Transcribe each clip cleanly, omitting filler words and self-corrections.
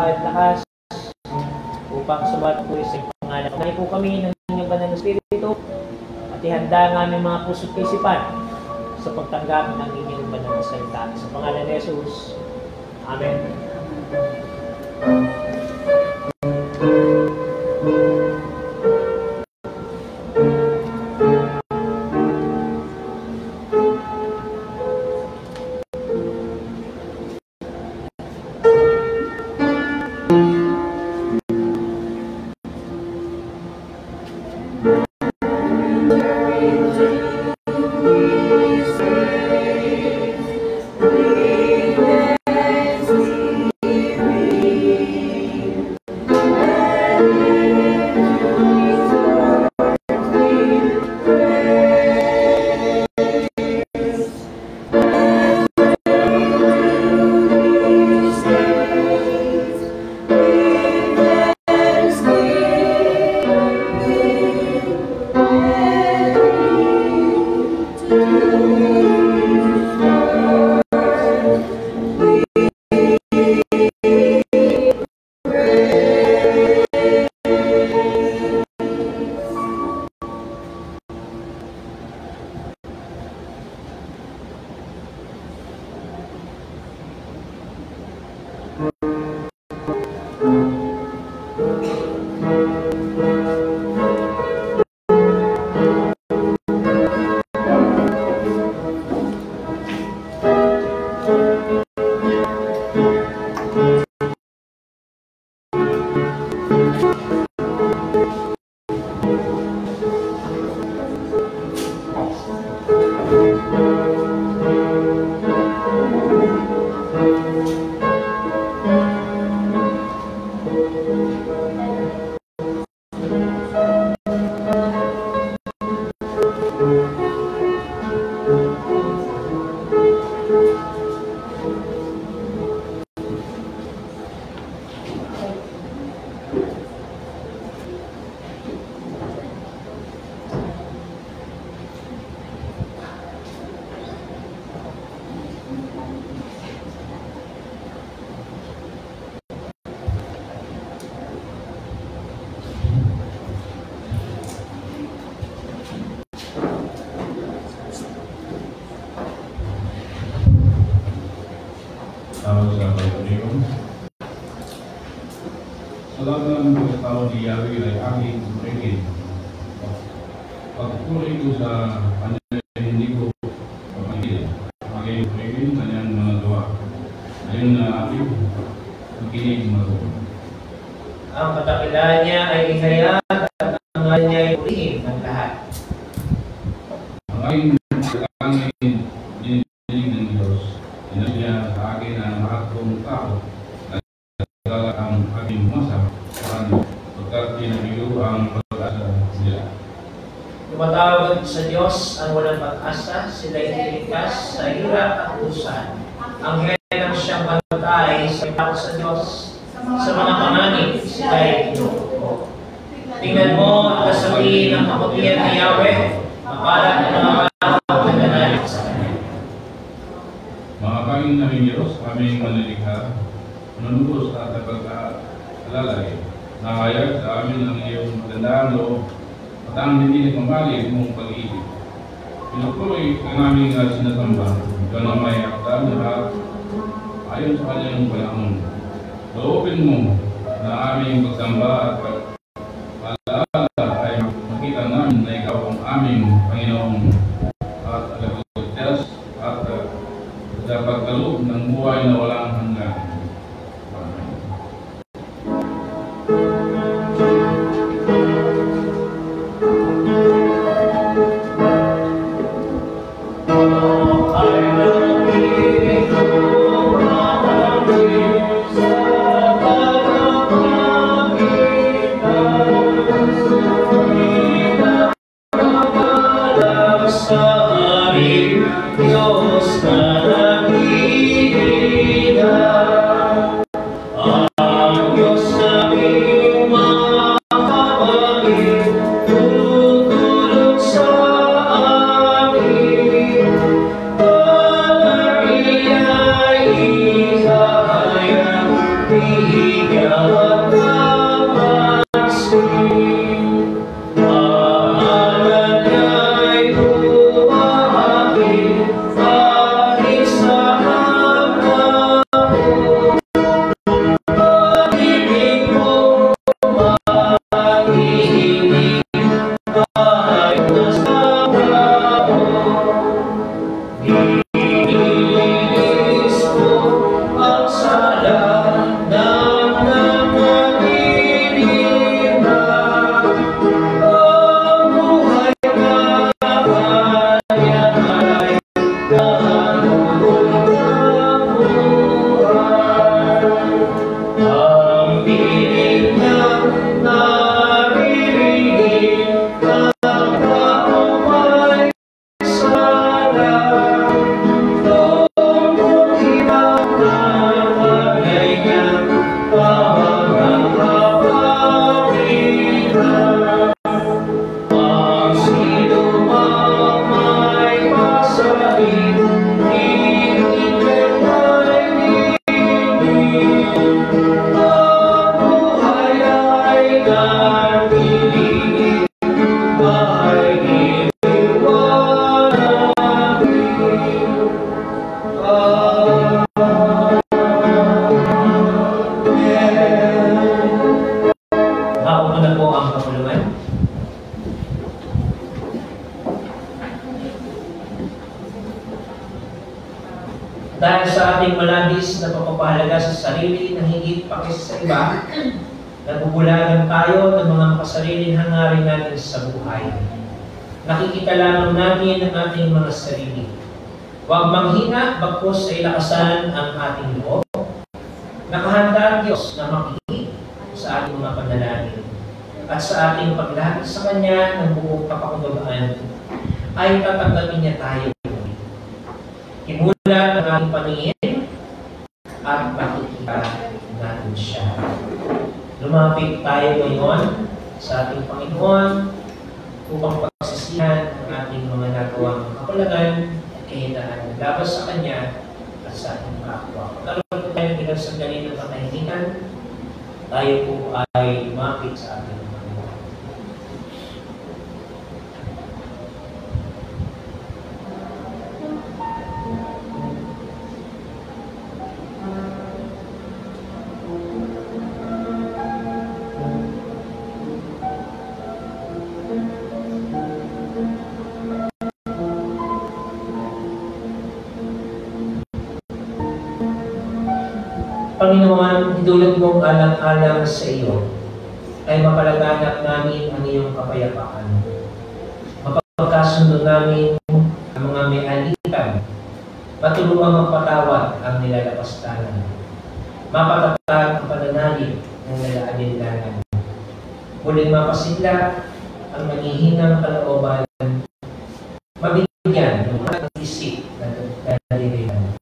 at lakas upang sumagot po sa pangalan. Kaya po kami ng inyong banal na Espiritu at ihanda ang aming mga puso't kaisipan sa pagtanggap ng inyong banal na salita. Sa pangalan ni Jesus. Amen. Ang katakilaan niya ay ihayag at ang ngalan niya ay purihin ng lahat. Ang aking dinidinig ng Diyos, niya sa akin ang lahat kong tao at nagdala ang aking masa pagkat pinabigo ang pag-asa nila. Tumatawag sa Diyos ang walang pag-asa, sila iniligtas sa hirap at kusan. Ang ng siyang bantay sa takot sa Diyos, sa mga panganib, sila ay kinukupo. Tingnan mo at kasabihin ng kaputihan ni Yahweh, mapalat ng mga kalawang na nanalig sa Kanya. Mga Panginoon naming Diyos, aming manilikha, manunubos at pagkaalalay, nakayag sa amin ang iyong magandang loob at ang hindi nagmamali mong pag-ibig. Pinupuloy ka namin sinasamba, ikaw na may akda lahat ayon sa kanyang palamon. Loobin mo na aming pagsamba at pag-alaala ay makita namin na ikaw ang aming Panginoon at agad-agad at sa pagkaloob ng buhay na walang hanggan. Amen. Sa aming Diyos na nagiging Dahil sa ating malabis na pagpapahalaga sa sarili na higit pa kaysa sa iba, nabubulagan tayo ng mga makasariling hangarin natin sa buhay. Nakikita lamang natin ang ating mga sarili. Huwag manghina, bagkus ay lakasan ang ating loob. Nakahanda ang Diyos na makinig sa ating mga panalangin at sa ating paglahad sa Kanya ng buong kapakumbabaan ay tatanggapin niya tayo. Imulat ang ating paningin at makikita natin siya. Lumapit tayo ngayon sa ating Panginoon upang pagsisihan ang ating mga nagawang kapalagan at kahinaan laban sa Kanya at sa ating kapwa. Pagkaroon tayo ng ilang sandali ng katahimikan, tayo po ay lumapit sa ating Panginoon. Panginoon, idulog mong alang-alang sa iyo ay mapalaganap namin ang iyong kapayapaan. Mapagkasundo namin ang mga may alitan, matulungang magpatawad ang nilalapastanan, mapatatag ang pananalig ng nalaalinlangan, muling mapasigla ang nanghihinang kalooban, mabigyan ng mga isip na nalilihan.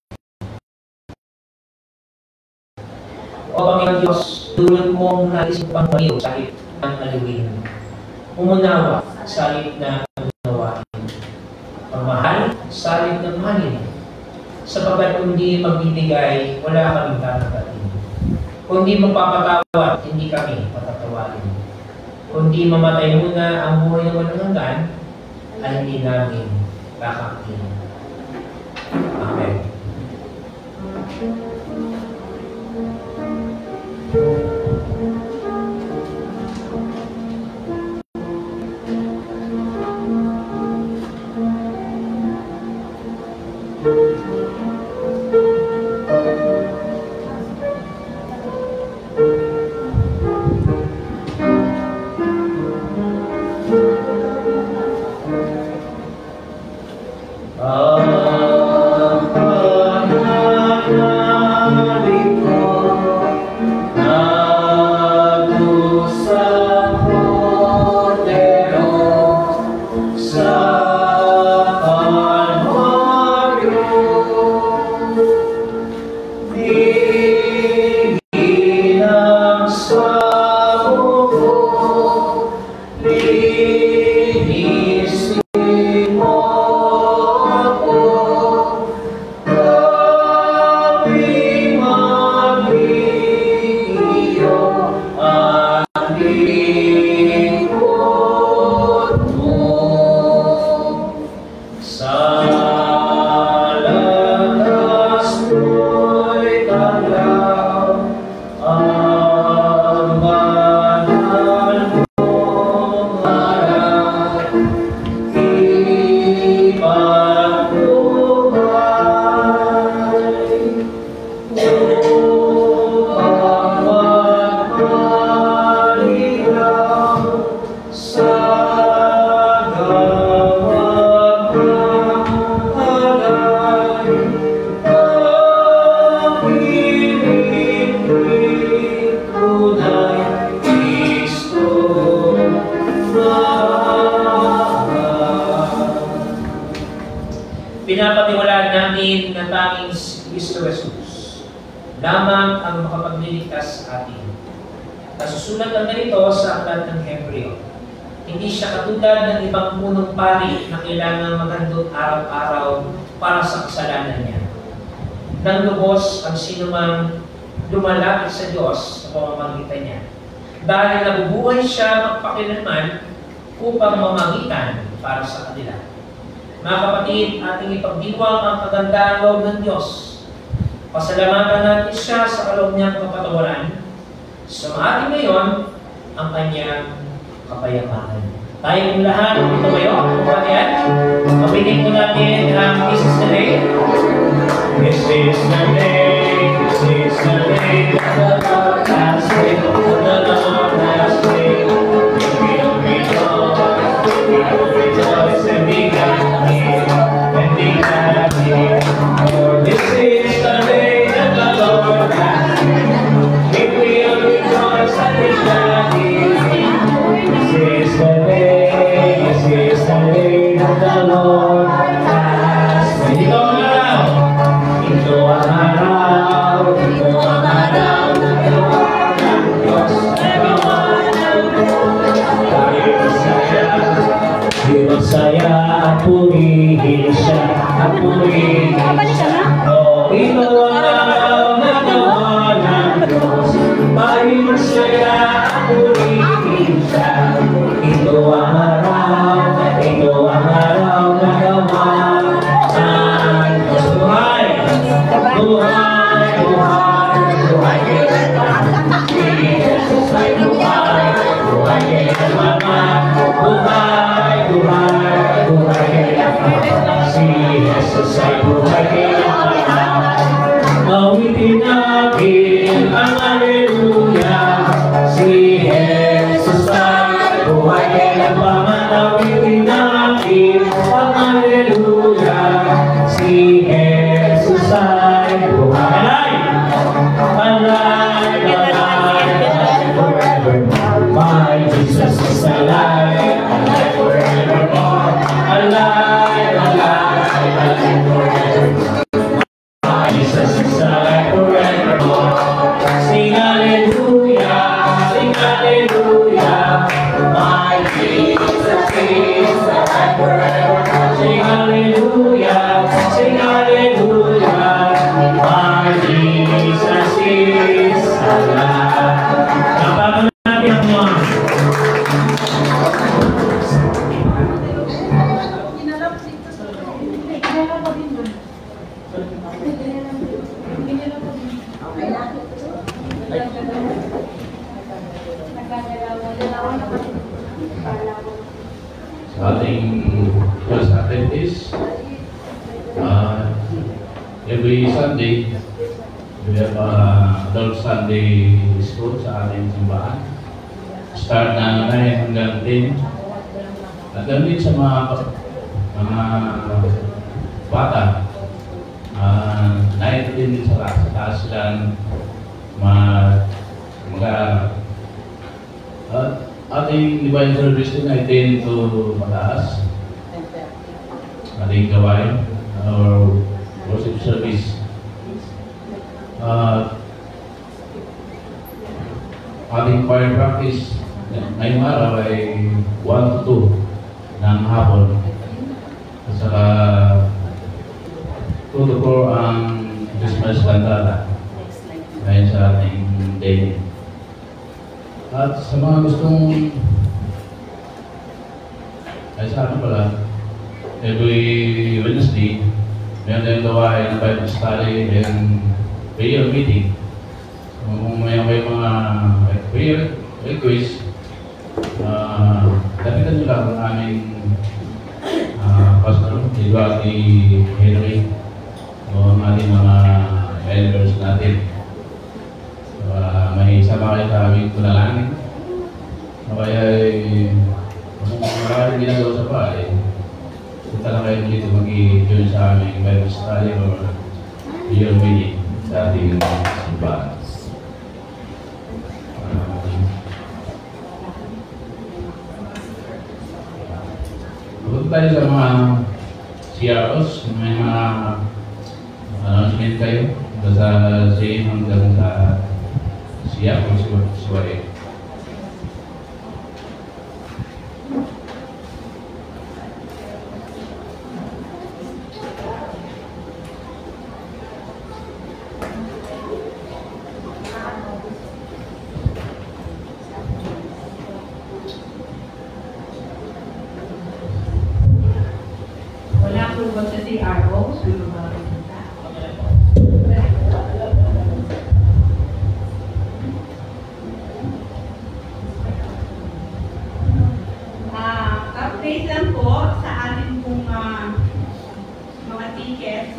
O Panginoon Diyos, tulad mong naisip pang baliw sa halip ng aliwin. Umunawa sa halip na unawain. Pagmahal sa halip ng mahalin. Sapagkat kung hindi magbibigay, wala kaming tatanggapin. Kung hindi magpapatawad, hindi kami patatawarin. Kung hindi mamatay muna ang buhay ng walang hanggan, ay hindi namin kakakin. Amen. Amen. lamang ang makapagliligtas sa atin. Nasusulat ang ganito sa aklat ng Hebreo. Hindi siya katulad ng ibang punong pari na kailangang maghandog araw-araw para sa kasalanan niya. Nang lubos ang sinumang lumalapit sa Diyos sa pamamagitan niya. Dahil nabubuhay siya magpakilanman upang mamagitan para sa kanila. Mga kapatid, ating ipagdiwang ang kagandaan loob ng Diyos. Pasalamatan natin siya sa kaloob niyang kapatawaran. Sumaating ngayon ang kanyang kapayapaan. Tayong lahat, ito kayo, kumatiyan. Mabinig ko natin ang This is the day. This is the day. This is the day that the Lord has made. The Lord has made. We will rejoice. We will rejoice and be glad in it. And be glad in it. For this is the day that the Lord has made. We will rejoice and be glad in it. This is the day. This is the day that the Lord has made. Ito ang araw. Ito ang araw na gawa ng Diyos. Nagawa ng Diyos. Tayo masaya. Tayo masaya at purihin siya. At purihin siya. Ito ang araw na gawa ng Diyos. Tayo masaya at purihin siya. Ito ang araw. Ito ang araw na gawa ng Diyos. Buhay! Buhay! Buhay! Buhay kay Mama! Si Jesus ay buhay! Buhay kay Mama! Buhay! Buhay! Buhay kay Mama! Si Jesus ay buhay kay Mama! Awitin natin ang Alleluia! Si Jesus ay buhay kay Mama! Awitin natin ang Alleluia! Si Jesus ay buhay! Alive! Alive! Alive forevermore! My Jesus is alive! Alive forevermore! Alive! Alive! Alive forevermore! My Jesus is alive forevermore! Sing hallelujah! Sing hallelujah! My Jesus is alive forevermore! Sing hallelujah! Sing hallelujah! My Jesus is alive! Napapanood natin ang mga sa ating First Adventist, every Sunday, we have adult Sunday school sa ating simbahan. Start na 9 hanggang 10. At din sa mga bata, 9 to 10 din sa taas silang mag-aaral. At ating divine service din ay 10 to mataas. Ating gawain or worship service. Ating choir practice ngayong araw ay 1 to 2 ng hapon. At saka 2 to 4 ang Christmas cantata ngayon sa ating day. At sa mga gustong ay sa akin pala, every Wednesday meron tayong gawain ng Bible study and prayer meeting. So, kung may mga prayer request, dapitan nyo lang ang aming pastor, Eduardo Henry, o ang ating mga elders natin. May sama kayo sa aming panalangin. Kaya kung maraming ginagawa sa bahay, punta lang kayo dito mag-i-join sa aming Bible study or prayer meeting sa ating simbahan. Huwag tayo sa mga CROs, may mga announcement kayo. Basta J hanggang sa siya o siwae. Wala po ba sa CRO? Ano ba? Update lang po sa ating pong mga tickets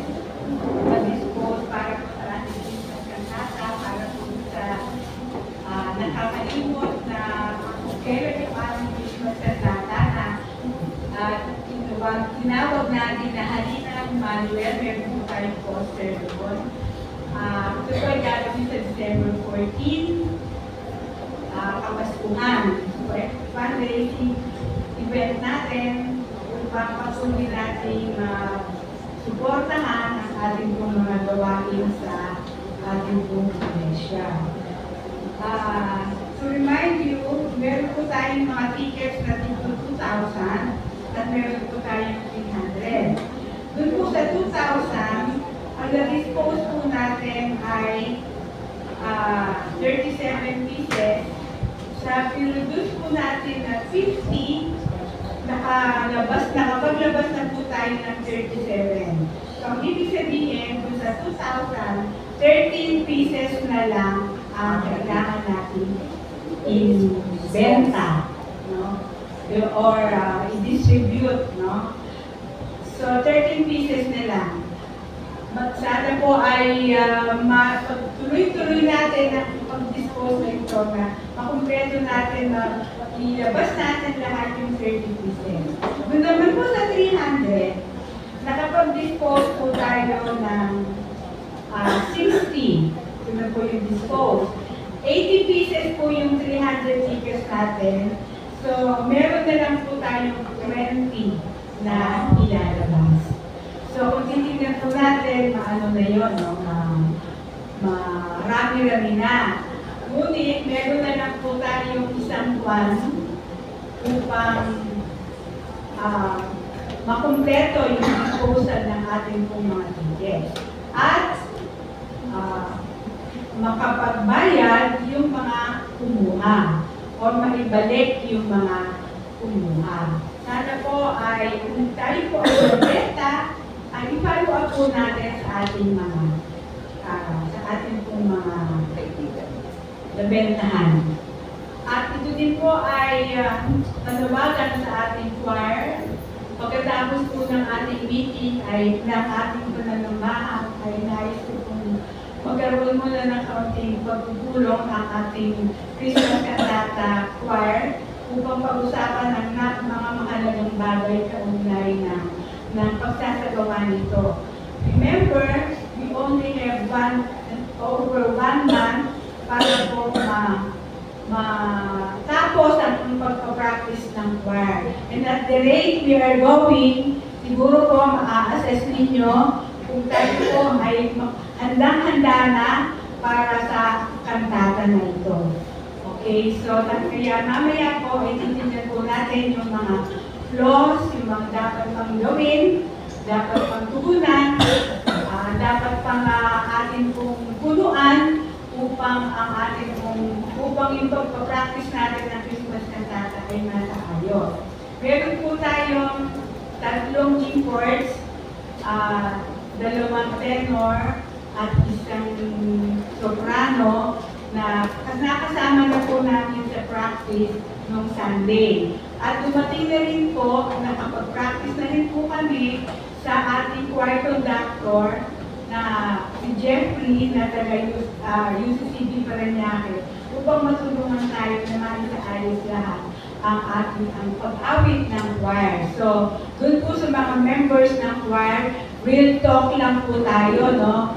na-dispose para po sa ating Christmas kantata, para po sa nakakalimot na kailan yung ating Christmas kantata na tinawag natin na Halina Manuel. Meron po tayong poster doon. Ito po ay gagawin sa December 14, Kapaskuhan. So, fundraising event natin upang patuloy natin suportahan ang ating pong mga gawain sa ating pong iglesia. To remind you, meron po tayong mga tickets na dito 2,000 at meron po tayong 300. Doon po sa 2,000, ang na-dispose po natin ay 37 pieces. Sa pinroduce po natin na 50, nakapaglabas na po tayo ng 37. So, ang ibig sabihin, kung sa 2,000, 13 pieces na lang ang kailangan natin i-benta, no? Or i-distribute, no? So, 13 pieces na lang. Sana po ay tuloy-tuloy natin ang pag-dispose na ito na makumpleto natin na ilabas natin lahat yung 30 pieces. Kung naman po sa 300, nakapag-dispose po tayo ng 60. Ito na po yung dispose. 80 pieces po yung 300 tickets natin. So, meron na lang po tayong 20 na ilalabas. So, kung titignan po natin, maano na yun, no? Marami-rami na. Ngunit, meron na lang po tayong isang buwan upang makumpleto yung disposal ng ating pong mga tickets. At makapagbayad yung mga kumuha o maibalik yung mga kumuha. Sana po ay, kung tayo po ay magbenta, ay i-follow up po natin sa ating mga nabentahan. At ito din po ay panawagan sa ating choir. Pagkatapos po ng ating meeting ay ng ating pananamahang ay nais po kung magkaroon muna ng kaunting pagpupulong ang ating Christmas Cantata choir upang pag-usapan ng mga mahalagang bagay kaugnay ng pagsasagawa nito. Remember, we only have over one month para po matapos ang pagpapractice ng choir. And at the rate we are going, siguro po ma-assess ninyo kung tayo po ay handang-handa na para sa kantata na ito. Okay, so kaya mamaya po, itinignan po natin yung mga flaws, yung mga dapat pang gawin, dapat pang tugunan, dapat pang atin pong punuan upang yung pagpapractice natin ng Christmas kantata ay nasa ayos. Meron po tayong 3 keyboards, 2 tenor at 1 soprano na nakasama na po natin sa practice noong Sunday. At dumating na rin po, nakapag-practice na rin po kami sa ating choir conductor na si Jeffrey na taga-UCCB Parañaque upang matulungan tayo na maisa-ayos lahat ang pag-awit ng choir. So, dun po sa mga members ng choir, real talk lang po tayo, no?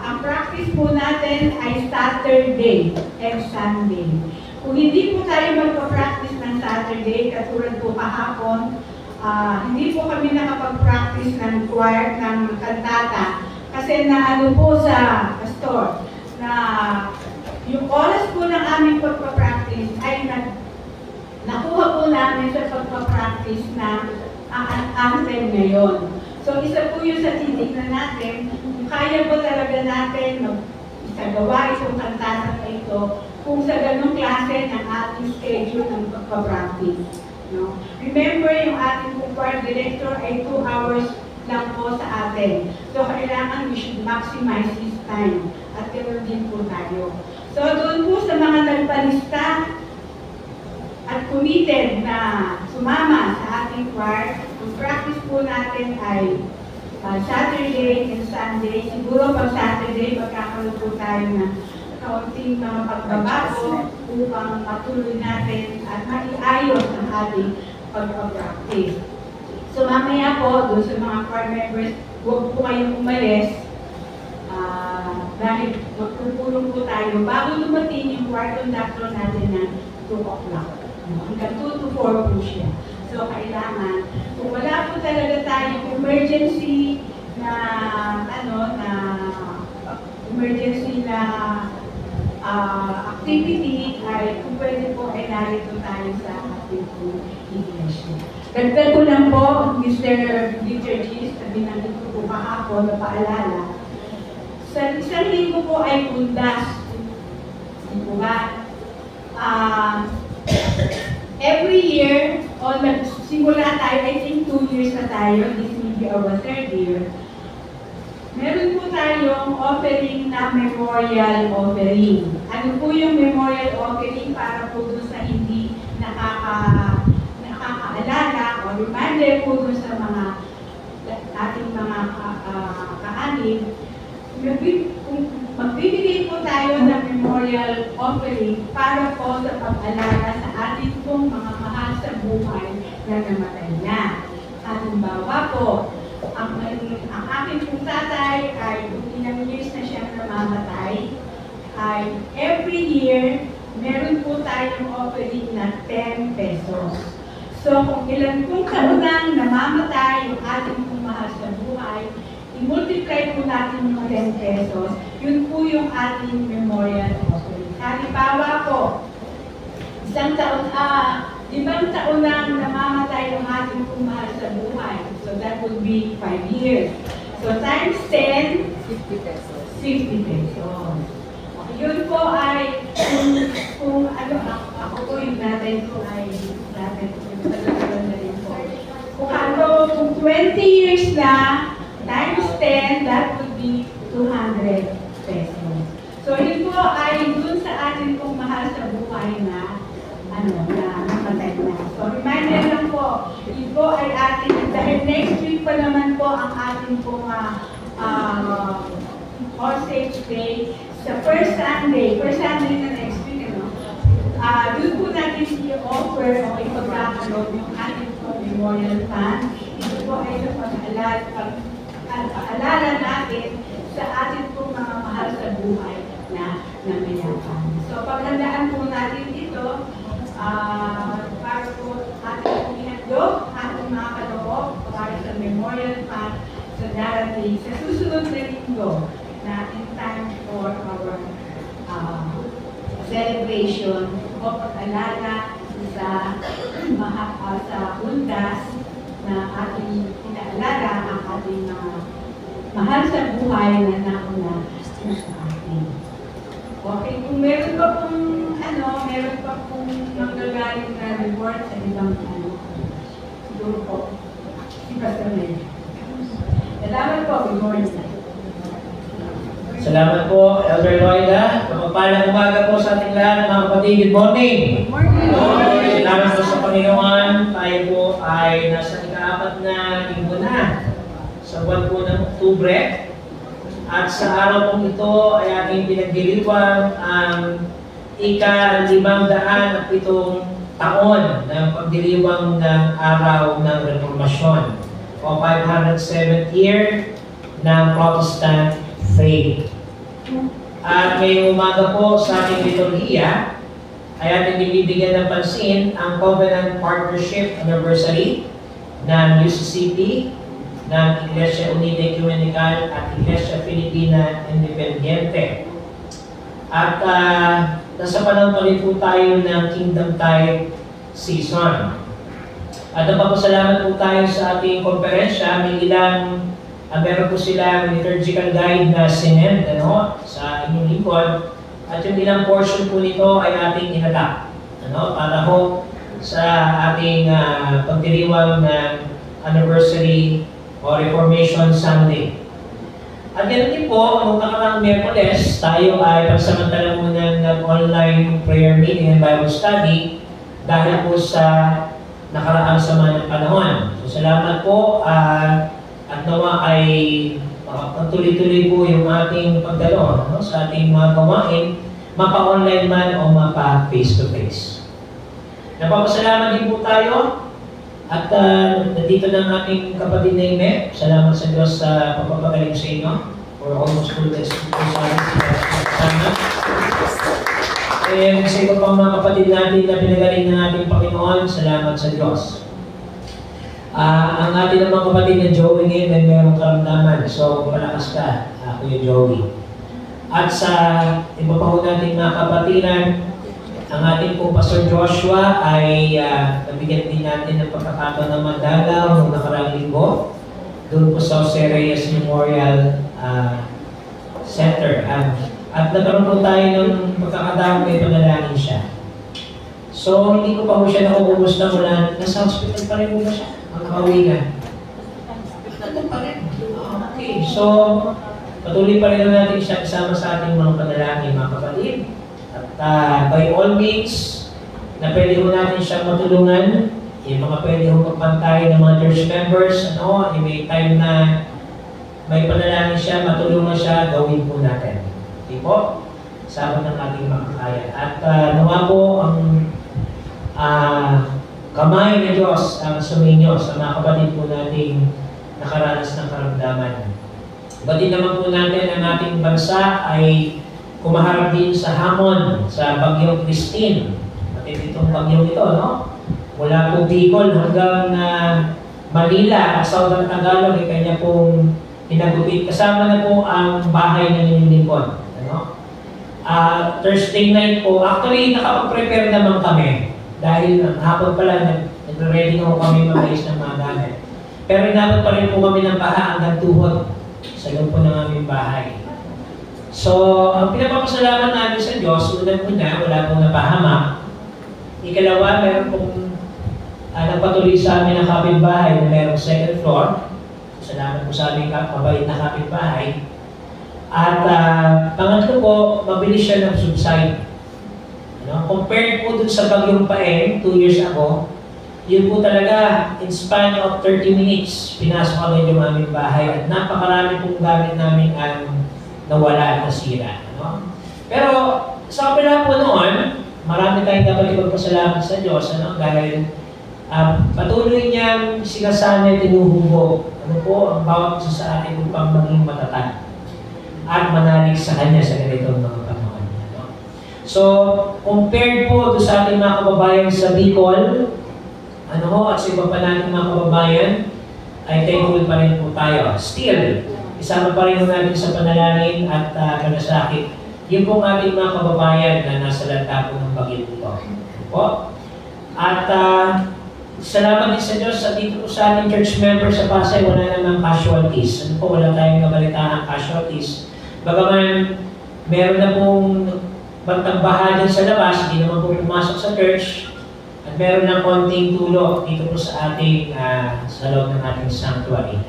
Ang practice po natin ay Saturday and Sunday. Kung hindi po tayo magpa-practice ng Saturday, katulad po kahapon, hindi po kami nakapag-practice ng choir ng kantata kasi na ano po sa pastor, na yung oras po ng aming pagpapractice ay nakuha po namin sa pagpapractice na ang anthem ngayon. So isa po yun sa titignan natin, kung kaya po talaga natin isagawa itong kantata na ito, kung sa ganong klase ng ating schedule ng pagpapractice. No? Remember, yung ating choir director ay 2 hours lang po sa atin. So, kailangan we should maximize this time. At ganoon din po tayo. So, doon po sa mga nagpalista at committed na sumama sa ating choir, ang practice po natin ay Saturday and Sunday. Siguro pag Saturday, magkakaroon po tayo ng kaunting mga pagbabago upang patuloy natin at maiayos ang ating pagpapractice. So mamaya po, doon sa mga choir members, huwag po kayong umalis dahil magpupulong po tayo bago dumating yung choir conductor natin ng 2 o'clock. Hanggang 2 to 4 po siya. So kailangan, kung wala po talaga tayong emergency na emergency na activity, ay kung pwede po ay narito tayo sa ating iglesia. Dagdag ko lang po, Mr. Liturgist, na binanggit ko po kahapon na paalala. Sa isang linggo po ay pundas. Hindi po ba? Every year, simula tayo, I think 2 years na tayo, this will be our 3rd year. Meron po tayong offering na memorial offering. Ano po yung memorial offering para po dun sa hindi nakakaalala o reminder po dun sa mga ating mga kaanim. Magbibigay po tayo ng memorial offering para po sa pag-alala sa ating pong mga mahal sa buhay na namatay na. Halimbawa po, ang aking pong tatay ay ilang years na siyang namamatay, ay every year, meron po tayong offering na 10 pesos. So kung ilan pong taon namamatay yung ating pong mahal sa buhay, i-multiply po natin yung 10 pesos, yun po yung ating memorial offering. Halimbawa po, isang taon, 5 taon nang namamatay yung ating pong mahal sa buhay. So that would be 5 years. So times 10, 50 pesos. 50 pesos. Yun po ay, kung ano, ako po yung natin ko ay, natin ko na rin po. Kung 20 years na, times 10, that would be 200 pesos. So yun po ay dun sa atin pong mahal sa buhay na namatay na. So reminder lang po, yun po ay atin, dahil next week pa naman po ang ating pong All Saints Day, sa first Sunday na next week, doon po natin i-offer o ipagkakaroon yung ating pong memorial fund. Ito po ay sa pag-alala natin sa ating pong mga mahal sa buhay na namayapan. So paghandaan po natin ito, para po ating pong ihandog, ating mga kaloob para sa memorial fund sa darating sa susunod na linggo na in time for our celebration o pag-alala sa hundas na ating inaalala ang ating mga mahal sa buhay na nauna na sa atin. Okay, kung meron pa pong manggagaling na reward sa ibang siguro po, si Pastor Mel. Salamat po, good morning. Salamat po, Elder Loida. Kapagpalang umaga po sa ating lahat, mga kapatid. Good morning! Good morning! Salamat po sa Panginoon. Tayo po ay nasa ika-4 na linggo na sa buwan po ng Oktubre. At sa araw pong ito ay ating pinagdiriwang ang ika-507 taon ng pagdiriwang ng araw ng Reformasyon o 507th year ng Protestant faith. At ngayong umaga po sa ating liturhiya ay ating binibigyan ng pansin ang Covenant Partnership Anniversary ng UCCP ng Iglesia Unida Ecumenical at Iglesia Filipina Independiente. At nasa panahon pa rin po tayo ng Kingdom Tide Season. At napapasalamat po tayo sa ating konferensya. May meron po silang liturgical guide na sinend sa inyong lingkod. At yung ilang portion po nito ay ating inadapt para ho sa ating pagdiriwang ng anniversary o Reformation Sunday. At yan din po, nung nakaraang Miyerkules, tayo ay pagsamantala muna ng online prayer meeting and Bible study dahil po sa nakaraang sama ng panahon. So salamat po at nawa ay pagtuloy-tuloy po yung ating pagdalo sa ating mga gawain, mapa-online man o mapa-face-to-face. Napapasalamat din po tayo at nandito ng ating kapatid na Ime. Salamat sa Diyos sa pagpapagaling sa inyo for almost 2 days po sa kasama. Sa iba pang mga kapatid natin na pinagaling ng ating Panginoon, salamat sa Diyos. Ang ating mga kapatid na Joey ngayon ay mayroong karamdaman. So, malakas ka, Kuya Joey. At sa iba pa po natin mga kapatiran, ang ating po Pastor Joshua ay nabigyan din natin ng pagkakataon ng mandalaw noong nakaraang linggo doon po sa Jose Reyes Memorial Center. At nagkaroon po tayo ng pagkakataon may panalangin siya. So, hindi ko pa po siya nakukubos na mula. Nasa hospital pa rin po ba siya? Ang kawigan. Nandun pa rin. Okay. So, patuloy pa rin natin siya kasama sa ating mga panalangin, mga kapatid. At by all means, na pwede ho natin siya matulungan, yung mga pwede ho magpantay ng mga church members, may time na may panalangin siya, matulungan siya, gawin po natin. Okay po? Sama ng ating makakaya. At nawa po ang kamay ng Diyos ang suminyo sa mga kapatid po nating nakaranas ng karamdaman. Batid naman po natin ang ating bansa ay kumaharap din sa hamon sa Bagyong Christine. Matindi itong bagyong ito, Mula po Bicol hanggang Manila at Southern Tagalog ay kanya pong hinagupit. Kasama na po ang bahay ng inyong lingkod. Thursday night po, actually nakapag-prepare naman kami. Dahil hapon pala, nag-ready na po kami mag-ayos ng mga gamit. Pero inabot pa rin po kami ng baha hanggang tuhod sa loob po ng aming bahay. So, ang pinapapasalamat namin sa Diyos, unang-una, wala pong napahamak. Ikalawa, meron pong nagpatuloy sa amin ang kapitbahay na merong second floor. Salamat po sa aming mabait na kapitbahay. At pangatlo po, mabilis siya ng-subside. Compared po dun sa Bagyong Paeng, 2 years ago, yun po talaga, in span of 30 minutes, pinasok agad yung aming bahay at napakarami pong gamit namin ang nawala at nasira. Pero sa kapila po noon, marami tayong dapat ipagpasalamat sa Diyos dahil patuloy niyang sinasanay tinuhubog ang bawat isa sa atin upang maging matatag at manalig sa Kanya sa ganitong mga panahon. So, compared po sa ating mga kababayan sa Bicol, at sa iba pa natin mga kababayan, ay thankful pa rin po tayo. Still, isama pa rin natin sa panalangin at kalasakit yung pong ating mga kababayan na nasa lanta po ng bagyo ito. At salamat din sa Diyos at dito po sa ating church members sa Pasay, wala namang casualties. Wala tayong kabalitaang casualties. Bagaman, meron na pong bantang baha dyan sa labas, hindi naman po pumasok sa church. At meron ng konting tulog dito po sa ating sa loob ng ating sanctuary.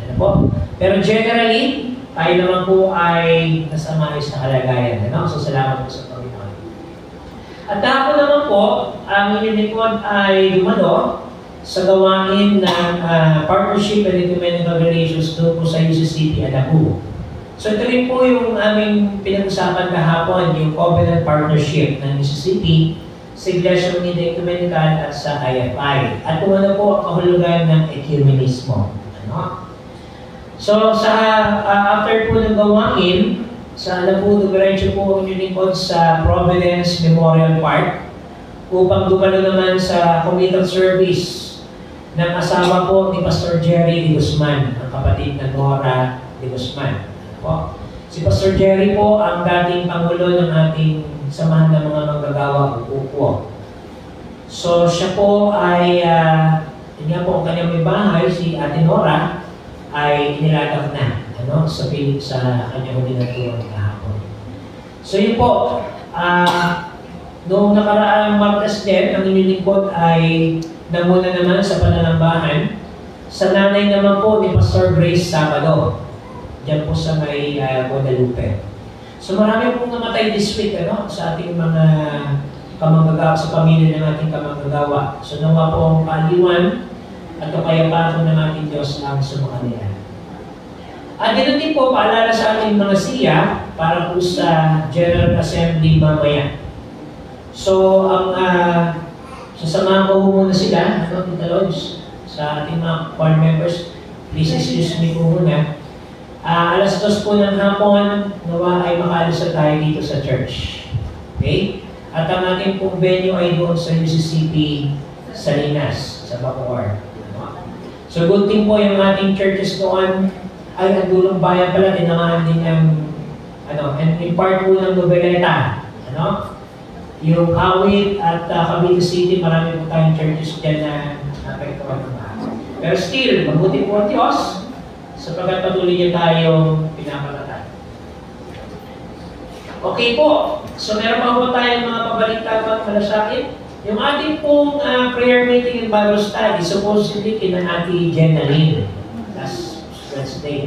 Pero generally, tayo naman po ay nasa maayos na kalagayan. So salamat po sa Panginoon. At ako naman po, ang inyong lingkod ay dumalo sa gawain ng Partnership and Ecumenical Relations doon po sa UCCP Adabu. So ito rin po yung aming pinag-usapan kahapon, yung Covenant Partnership ng UCCP sa Iglesia Unida Ecumenical at sa IFI. At kung ano po ang kahulugan ng ecumenismo. So sa after po ng gawain, sa Adabu, dumiretso po ang lingkod sa Providence Memorial Park upang dumalo naman sa communal service ng asawa po ni Pastor Jerry De Guzman, ang kapatid na Nora De Guzman. Po. Si Pastor Jerry po ang dating pangulo ng ating samahan ng mga manggagawa po. So siya po ay, yun nga po ang kanyang may bahay, si Ate Nora, ay inilatag na sa kanyang hulinatuan kahapon. So yun po, noong nakaraang Martes din, ang inyong lingkod ay namuna naman sa pananambahan sa nanay naman po ni Pastor Grace Sabado, diyan po sa may Guadalupe. So marami pong namatay this week sa ating mga kamanggagawa, sa pamilya ng ating kamanggagawa. So nawa po ang kaaliwan at kapayapaan ng ating Diyos ang sa mga nila. At ganoon din po, paalala sa ating mga siya para po sa General Assembly mamaya. So, ang sasamahan ko muna sila, Tita Lods, sa ating mga choir members, please excuse me po muna. Alas 2 po ng hapon, nawa ay makaalis tayo dito sa church. Okay? At ang ating pong venue ay doon sa UCCP Salinas, sa Bacoor. So, good thing po yung ating churches doon ay ang Dulong Bayan pala, tinangaan din ng, and in part po ng Noveleta, yung Kawit at Cavite City, marami po tayong churches dyan na napektuhan ng mga. Pero still, mabuti po ang Diyos sapagkat patuloy niya tayong pinapalatan. Okay po, so meron pa po tayong mga pabalik-tapang malasakit. Yung ating pong prayer meeting and Bible study, supposedly kina Ate Jenna Lynn, last Wednesday,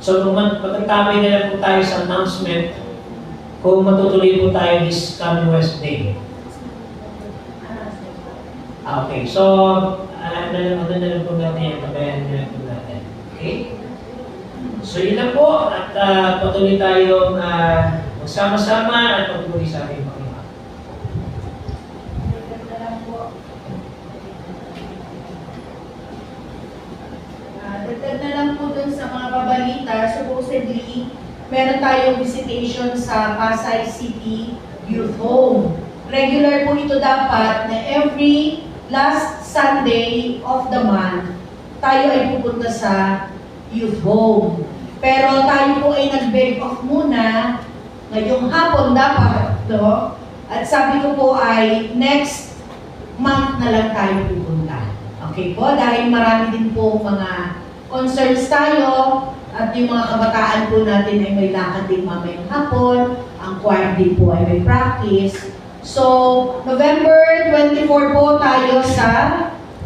So magtatamay na lang po tayo sa announcement kung matutuloy po tayo this coming Wednesday. Okay, so ano na lang po natin, tabayan na lang po natin. Okay? So yun lang po, at patuloy tayong magsama-sama at patuloy sa ating Panginoon. Dagdag na lang po dun sa mga babalita, supposedly, meron tayong visitation sa Pasay City Youth Home. Regular po ito dapat na every last Sunday of the month, tayo ay pupunta sa Youth Home. Pero tayo po ay nag-beg off muna, ngayong hapon dapat, At sabi ko po ay next month na lang tayo pupunta. Okay po? Dahil marami din po mga concerns tayo, at yung mga kabataan po natin ay may lakad din mamayang hapon, ang choir din po ay may practice. So, November 24 po tayo sa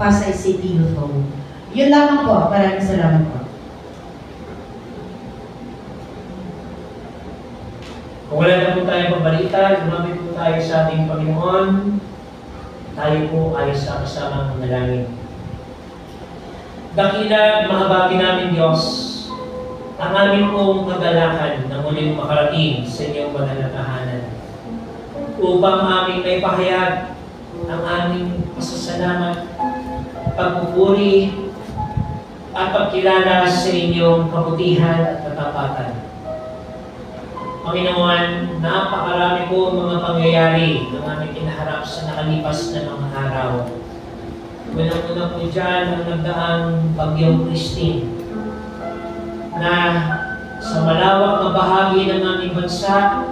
Pasay City Youth Home. Yun lamang po. Maraming salamat po. Kung wala na po tayong pabalita, lumapit po tayo sa ating Panginoon. Tayo po ay sama-samang manalangin. Dakila, mahabagi namin Diyos, ang aming pong kagalakan na muling makarating sa inyong banal na tahanan upang aming may pahayag ang aming pasasalamat, pagpupuri at pagkilala sa inyong kabutihan at katapatan. Panginoon, napakarami po mga pangyayari na aming kinaharap sa nakalipas na mga araw. Unang-una po dyan ang nagdaang Bagyong Christine na sa malawak na bahagi ng aming bansa,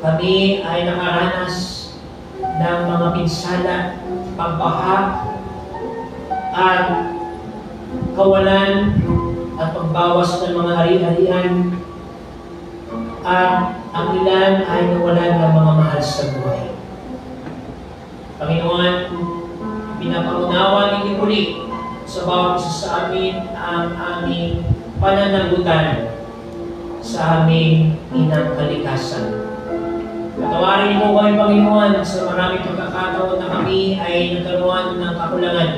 kami ay nakaranas ng mga pinsala, pagbaha, at kawalan at pagbawas ng mga hari-harian, at ang ilan ay nawalan ng mga mahal sa buhay. Panginoon, pinapaunawa ninyo muli sa bawat isa sa amin ang aming pananagutan sa aming inang kalikasan. Patawarin niyo po kami, Panginoon, sa maraming pagkakataon na kami ay nagkaroon ng kakulangan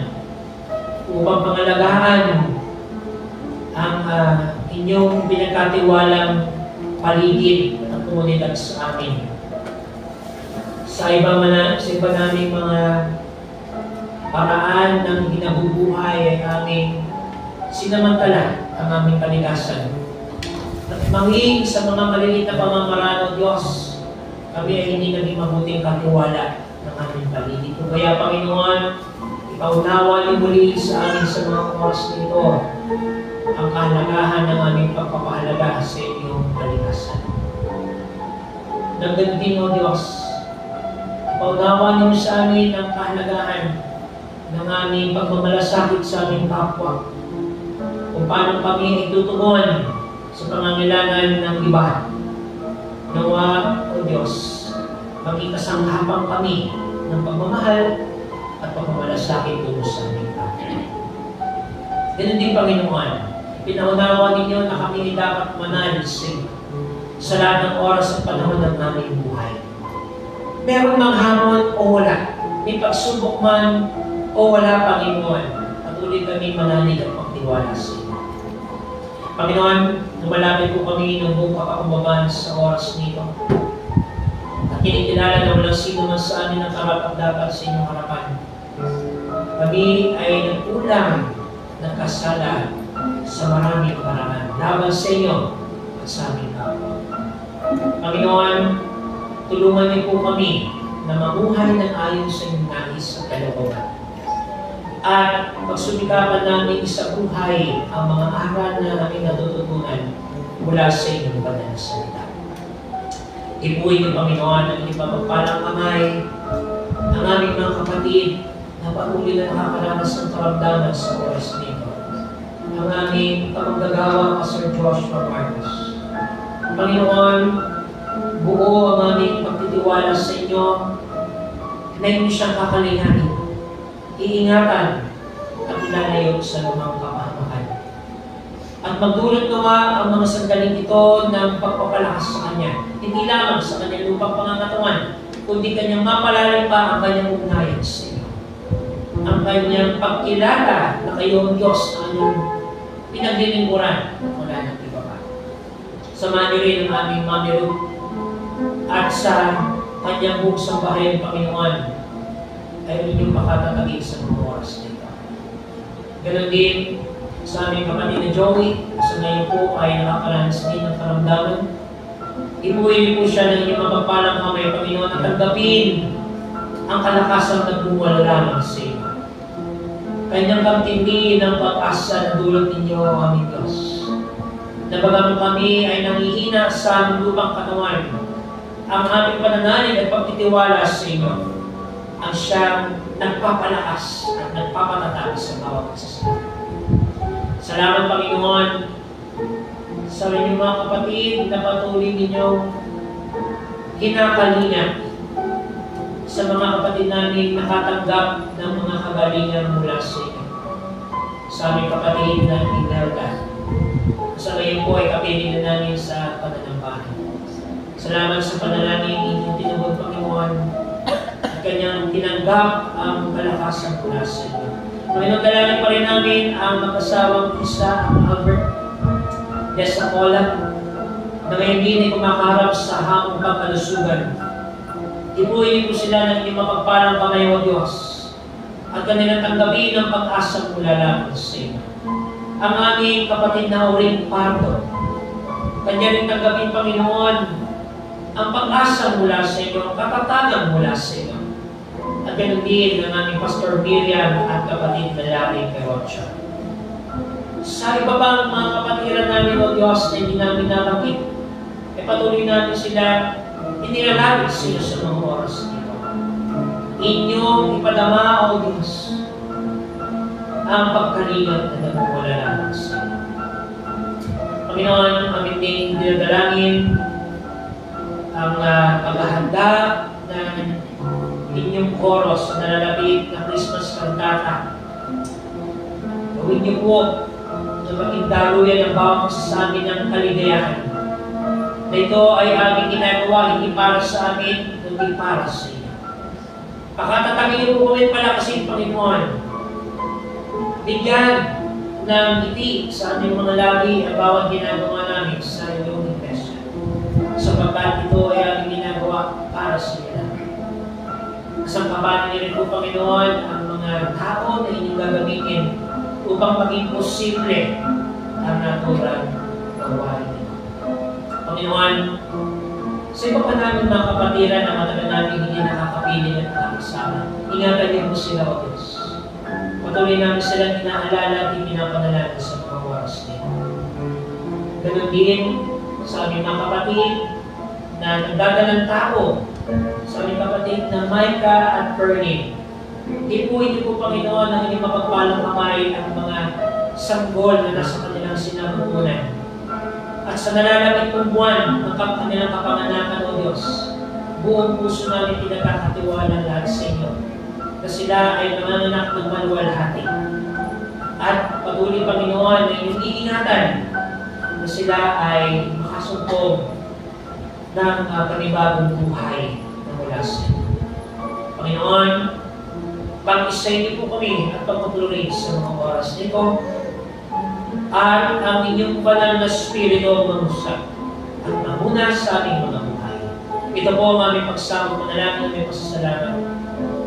upang pangalagaan ang inyong pinagkatiwalang paligid at komunidad sa amin. Sa iba naming mga paraan ng ginabubuhay ay aming sinamantala ang aming kalikasan. At manging sa mga maliliit na pamamaraan ng Diyos, kami ay hindi naging mabuting katiwala ng aming paligid. Kaya Panginoon, Ipaunawa niyo muli sa amin sa mga oras nito ang kahalagahan ng aming pagpapahalaga sa inyong kalikasan. Nagdan din, O Diyos, ipaunawa niyo sa amin ang kahalagahan ng aming pagmamalasakit sa aming kapwa, kung paano kami itutugon sa pangangailangan ng iba. Nawa, O Diyos, maging kasangkapan kami ng pagmamahal at pagmamalasakit tungo sa aming kapwa. Ganun din, Panginoon, pinaunawa ninyo na kami ay dapat manalig sa lahat ng oras at panahon ng aming buhay. Meron mang hamon o wala, may pagsubok man o wala, Panginoon, patuloy kami manalig at magtiwala sa iyo. Panginoon, lumalapit po kami ng buong kapakababaan sa oras nito. At kinikilala na walang sino man sa amin ang karapat-dapat sa inyong harapan. Kami ay nagkulang ng kasala sa maraming paraan laban sa iyo at sa aming kapwa. Panginoon, tulungan niyo po kami na mamuhay ng ayon sa inyong nais at kalooban. At pagsumikapan namin sa buhay ang mga aral na aming natututunan mula sa inyong banal na salita. Ipuin niyo, Panginoon, ang ipapagpalang kamay ng aming mga kapatid na patuloy na nakakaranas ng karamdaman sa oras nito. Ang aming kamanggagawa, Pastor Joshua Marcos. Panginoon, buo ang aming pagtitiwala sa inyo na hindi siyang kakalihanin, iingatan at ilalayo sa lumang kapahamakan. At magdulot nawa ang mga sandaling ito ng pagpapalakas sa Kanya, hindi lamang sa Kanyang lupang pangangatawan, kundi Kanyang mapalalim pa ang Kanyang ugnayan sa iyo. Ang Kanyang pagkilala na kayo ang Diyos na anong pinaglilingkuran mula ng iba pa. Samahan niyo rin ang aming Mami Ruth at sa Kanyang buong sambahayan, Panginoon, ay inyong makatatagin sa mga oras nito. Ganon din sa aming kapatid na Joey, sa ngayon po ay nakakaranas din ng karamdaman. Ibuhin po siya ng inyong mapagpalang kamay, Panginoon, at tanggapin ang kalakasang nagbungal lamang sa iyo. Kanyang pagtindi ng pag-asa na dulot ninyo, aming Diyos. Nabagang kami ay nangihina sa aming lupang katawan, ang aming pananalig at pagtitiwala sa inyo ang siyang nagpapalakas at nagpapatatag sa bawat kasasalan. Salamat, Panginoon, sa inyong mga kapatid na patuloy ninyong kinakalingan sa mga kapatid namin nakatanggap ng mga kagalingan mula sa inyo. Sa aming kapatid na Imelda, sa ngayon po ay kapiling na namin sa pananampahan. Salamat sa panalangin inyong tinubod, Panginoon, at Kanyang tinanggap ang kalakasan mula sa inyo. Panginoon, dalangin pa rin namin ang mag-asawang isa, ang Albert Desacola, na ngayon din ay kumakaharap sa hamong pagkalusugan. Ipuhin po sila ng inyong mapagpalang kamay, O Diyos, at kanilang tanggapin ang pag-asa mula lamang sa inyo. Ang aming kapatid na Auring Pardo, Kanya rin tanggapin, Panginoon, ang pag-asa mula sa inyo, ang katatagan mula sa inyo. At ganun din ang aming Pastor Miriam at kapatid na Larry Carocha. Sa iba pang mga kapatiran namin, O Diyos, na hindi namin nabanggit, ay patuloy namin sila inilalagay sila sa mga oras nito. Inyong ipadama, O Diyos, ang pagkalingat na nagmumula lamang sa inyo. Panginoon, amin din dinadalangin ang paghahanda ng inyong koros na nalalapit na Christmas kantata. Gawin niyo po na maging daluyan ang bawat sa amin ng kaligayahan. Na ito ay aming ginagawa hindi para sa amin, kundi para sa inyo. Pakatatagin niyo po kami palakasin, Panginoon. Bigyan ng ngiti sa aming mga labi ang bawat ginagawa namin sa iyong iglesia. Sapagkat ito ay aming ginagawa para sa inyo. Kasangkapanan niyo rin po, Panginoon, ang mga tao na inyong gagamitin upang maging posible ang naturang gawain nito. Panginoon, sa iba pa namin mga kapatiran na matagal namin hindi nakakapiling at nakakasama, ingatan niyo po sila, O Diyos. Patuloy namin silang inaalala at pinapanalangin sa mga oras nito. Ganun din sa aming mga kapatid na nagdadalang tao, sa aming kapatid na Micah at Perlin. Ipuin niyo po, Panginoon, ang inyong mapagpalang kamay ang mga sanggol na nasa kanilang sinapupunan. At sa nalalapit pong buwan ng kanilang kapanganakan, O Diyos, buong puso namin pinagkakatiwala lahat sa inyo na sila ay manganganak ng maluwalhati. At patuloy, Panginoon, na inyong iingatan na sila ay makasumpong ng panibagong buhay na mula sa inyo. Panginoon, pag-isay niyo po kami at pagpatuloy sa mga oras nito at ang inyong banal na spirito mangusap at mamuna sa aming mga buhay. Ito po ang aming pagsama manalangin at may pasasalamat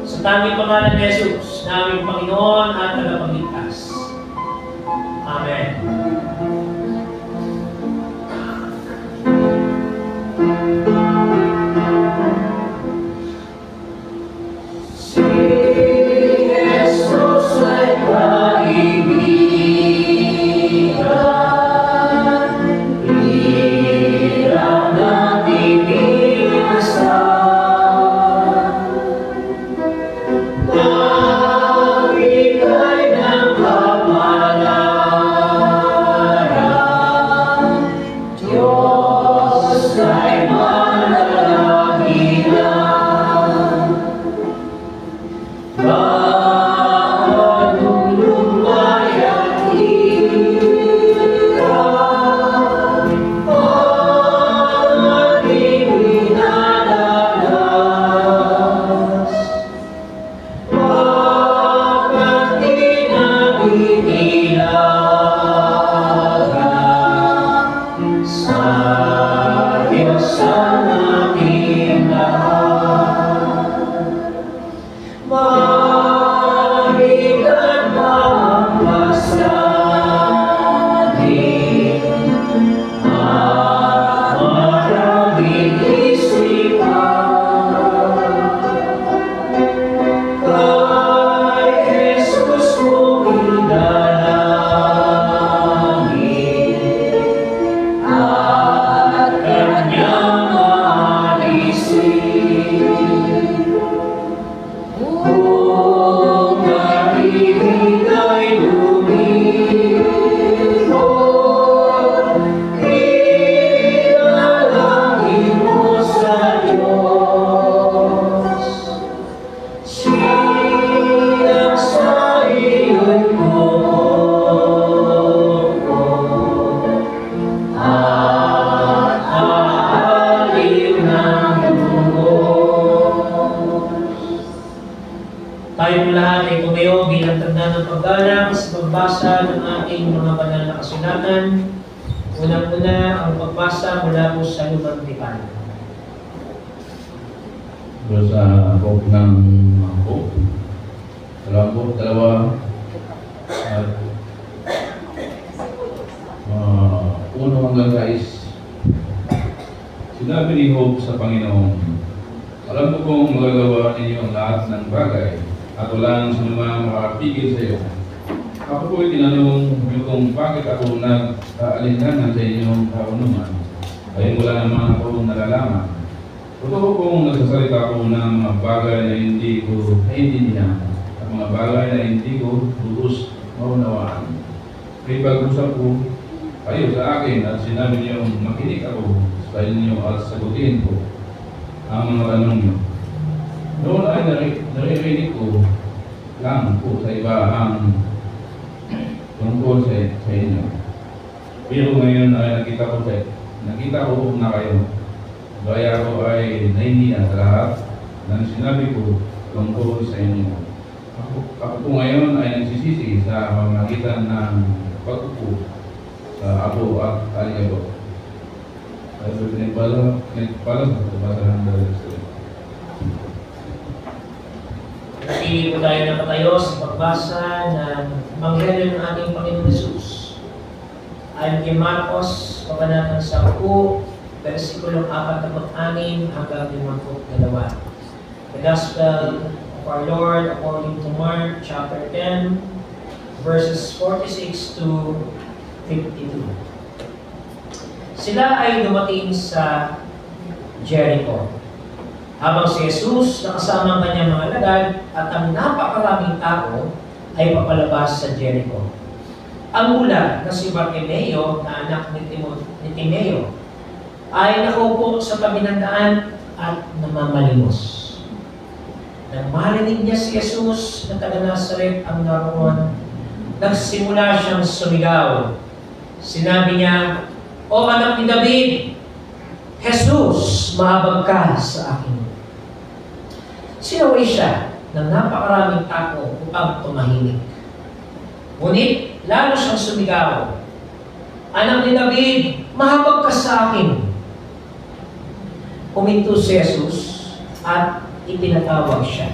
sa tanging pangalan ni Jesus na aming Panginoon at Tagapagligtas. Amen. Tayong lahat ay tumayo bilang tanda ng paggalang sa pagbasa ng ating mga banal na kasulatan. Unang-una ang pagbasa mula po sa Lumang Tipan. Sa book ng Book, Book 2 at 1 hanggang 6. Sinabi ni Job sa Panginoon, alam ko kung magagawa ninyo ang lahat ng bagay at walang sinumang makapigil sa iyo. Ako po'y tinanong niyo kung bakit ako nag-aalinlangan sa inyong kaunuman. Ay wala naman akong nalalaman. Totoo kong nagsasalita ko ng mga bagay na hindi ko naiintindihan at mga bagay na hindi ko lubos maunawaan. May pag-usap ko kayo sa akin at sinabi niyo makinig ako sa inyo at sagutin ko ang mga tanong niyo. Noon ay naririnig ko lang po sa iba ang tungkol sa inyo. Pero ngayon ay nakita ko na kayo. Gaya ko ay nahihiya sa lahat ng sinabi ko tungkol sa inyo. Ako po ngayon ay nagsisisi sa pamamagitan ng pagkupo sa Apo at Aligabo. Sabi nagpala sa pagbasa ng Dalawa. Natili po tayo na patayo sa pagbasa ng Ebanghelyo ng ating Panginoon Jesus. Ayon kay Marcos, Kabanatang 10, versikulong 46 hanggang 52. The Gospel of of our Lord according to Mark chapter 10, verses 46 to 52. Sila ay dumating sa Jericho. Habang si Jesus nakasama ang kanyang mga alagad at ang napakaraming tao ay papalabas sa Jericho. Ang ulat na si Bartimeo na anak ni Timeo ay nakaupo sa tabi ng daan at namamalimos. Nang marinig niya si Jesus na taga Nazaret ang naroon, nagsimula siyang sumigaw. Sinabi niya, "O anak ni David, Jesus, mahabag ka sa akin." Sinaway siya ng napakaraming tao upang tumahimik. Ngunit lalo siyang sumigaw, "Anak ni David, mahabag ka sa akin." Huminto si Jesus at ipinatawag siya.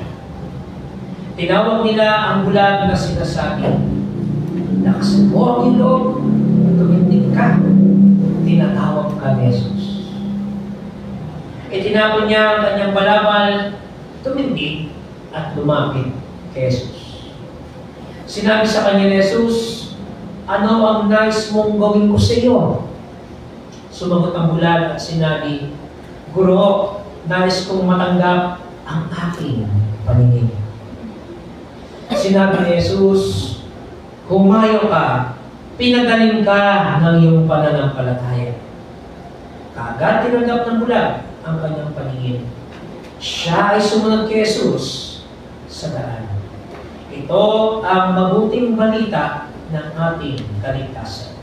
Tinawag nila ang bulag na sinasabi, "Lakasan mo ang ilog, tumindig ka." Tinatawag ka ni Jesus. Itinapon niya ang kanyang balabal, tumindig at lumapit kay Jesus. Sinabi sa kanya ni Jesus, "Ano ang nais mong gawin ko sa iyo?" Sumagot ang bulag at sinabi, "Guro, nais kong matanggap ang aking paningin." Sinabi ni Jesus, "Humayo ka, pinagaling ka ng iyong pananampalataya." Kaagad tinanggap ng bulag ang kanyang paningin. Siya ay sumunod kay Jesus sa daan. Ito ang mabuting balita ng ating kaligtasan.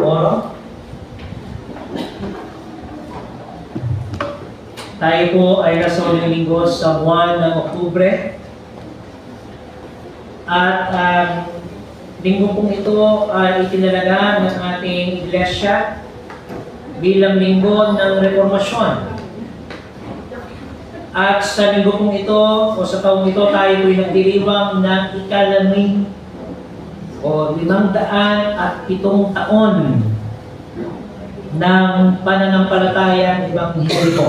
oro. Tayo po ay nasa huling linggo sa buwan ng Oktubre. At linggo pong ito ay itinalaga ng ating iglesia bilang linggo ng reformasyon. At sa linggo pong ito, o sa taong ito, tayo po'y nagdiriwang ng ika-5 o 507 taon ng pananampalatayang Ebanghelyo.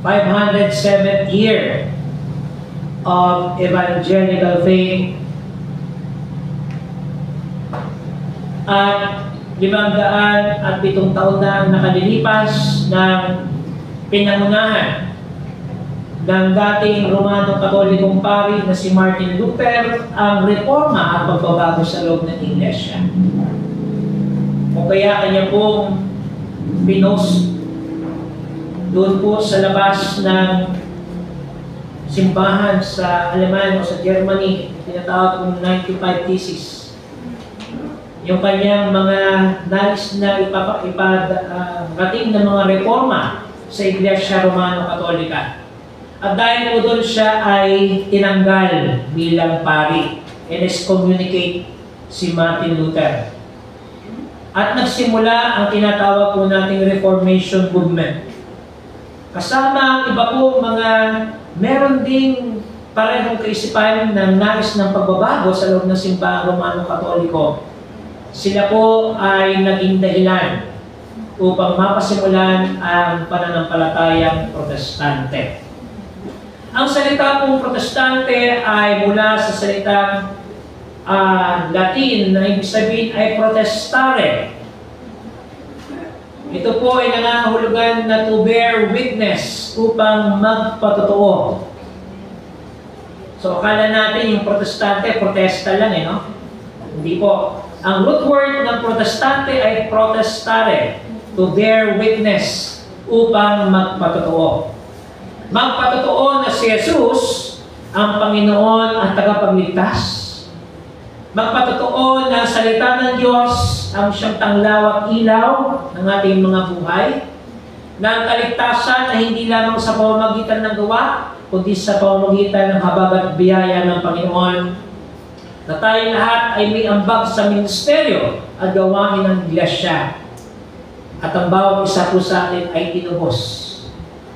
507th year of evangelical faith. At 507 taon na ang nakalilipas ng pinangunahan ng dating Romano Katolikong pari na si Martin Luther ang reforma at pagbabago sa loob ng iglesia. O kaya kanya pong pinost doon po sa labas ng simbahan sa Aleman o sa Germany, tinatawag kong 95 Thesis. Yung kanyang mga nais na iparating na mga reforma sa Iglesia Romano Katolika. At dahil po doon siya ay tinanggal bilang pari and excommunicate si Martin Luther. At nagsimula ang tinatawag po nating Reformation Movement. Kasama ang iba po mga meron ding parehong kaisipan ng nais ng pagbabago sa loob ng simbahan Romano Katoliko. Sila po ay naging dahilan upang mapasimulan ang pananampalatayang Protestante. Ang salita pong Protestante ay mula sa salitang Latin na ibig sabihin ay protestare. Ito po ay nangangahulugan na to bear witness, upang magpatotoo. So akala natin yung Protestante, protesta lang no? Hindi po. Ang root word ng Protestante ay protestare, to bear witness, upang magpatotoo. Magpatotoo na si Jesus ang Panginoon at tagapagligtas. Magpatotoo na salita ng Diyos ang siyang tanglaw at ilaw ng ating mga buhay. Na ang kaligtasan ay hindi lamang sa pamamagitan ng gawa, kundi sa pamamagitan ng habag at biyaya ng Panginoon. Na tayo lahat ay may ambag sa ministeryo at gawain ng iglesia. At ang bawat isa po sa atin ay tinubos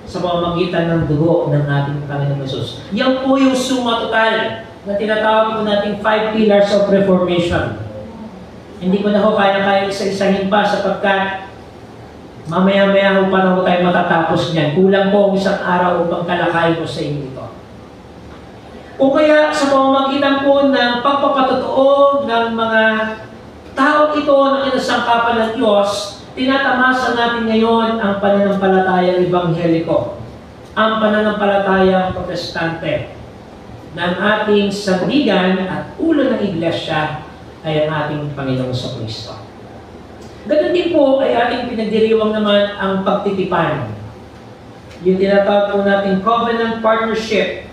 sa pamamagitan ng dugo ng ating Panginoon Jesus. Yan po yung suma total na tinatawag po nating 5 pillars of reformation. Hindi ko na ho kaya isa-isahin pa sapagkat mamaya-maya ho pa na ho tayo matatapos niyan. Kulang po ang isang araw upang kalakayin ko sa inyo ito. O kaya sa pamamagitan po ng pagpapatotoo ng mga tao ito ng inasangkapan ng Diyos, tinatamasa natin ngayon ang pananampalatayang Ebangheliko, ang pananampalatayang Protestante, ng ating sandigan at ulo ng iglesia ay ang ating Panginoong Kristo. Ganun din po ay ating pinagdiriwang naman ang pagtitipan. Yung tinatawag po natin covenant partnership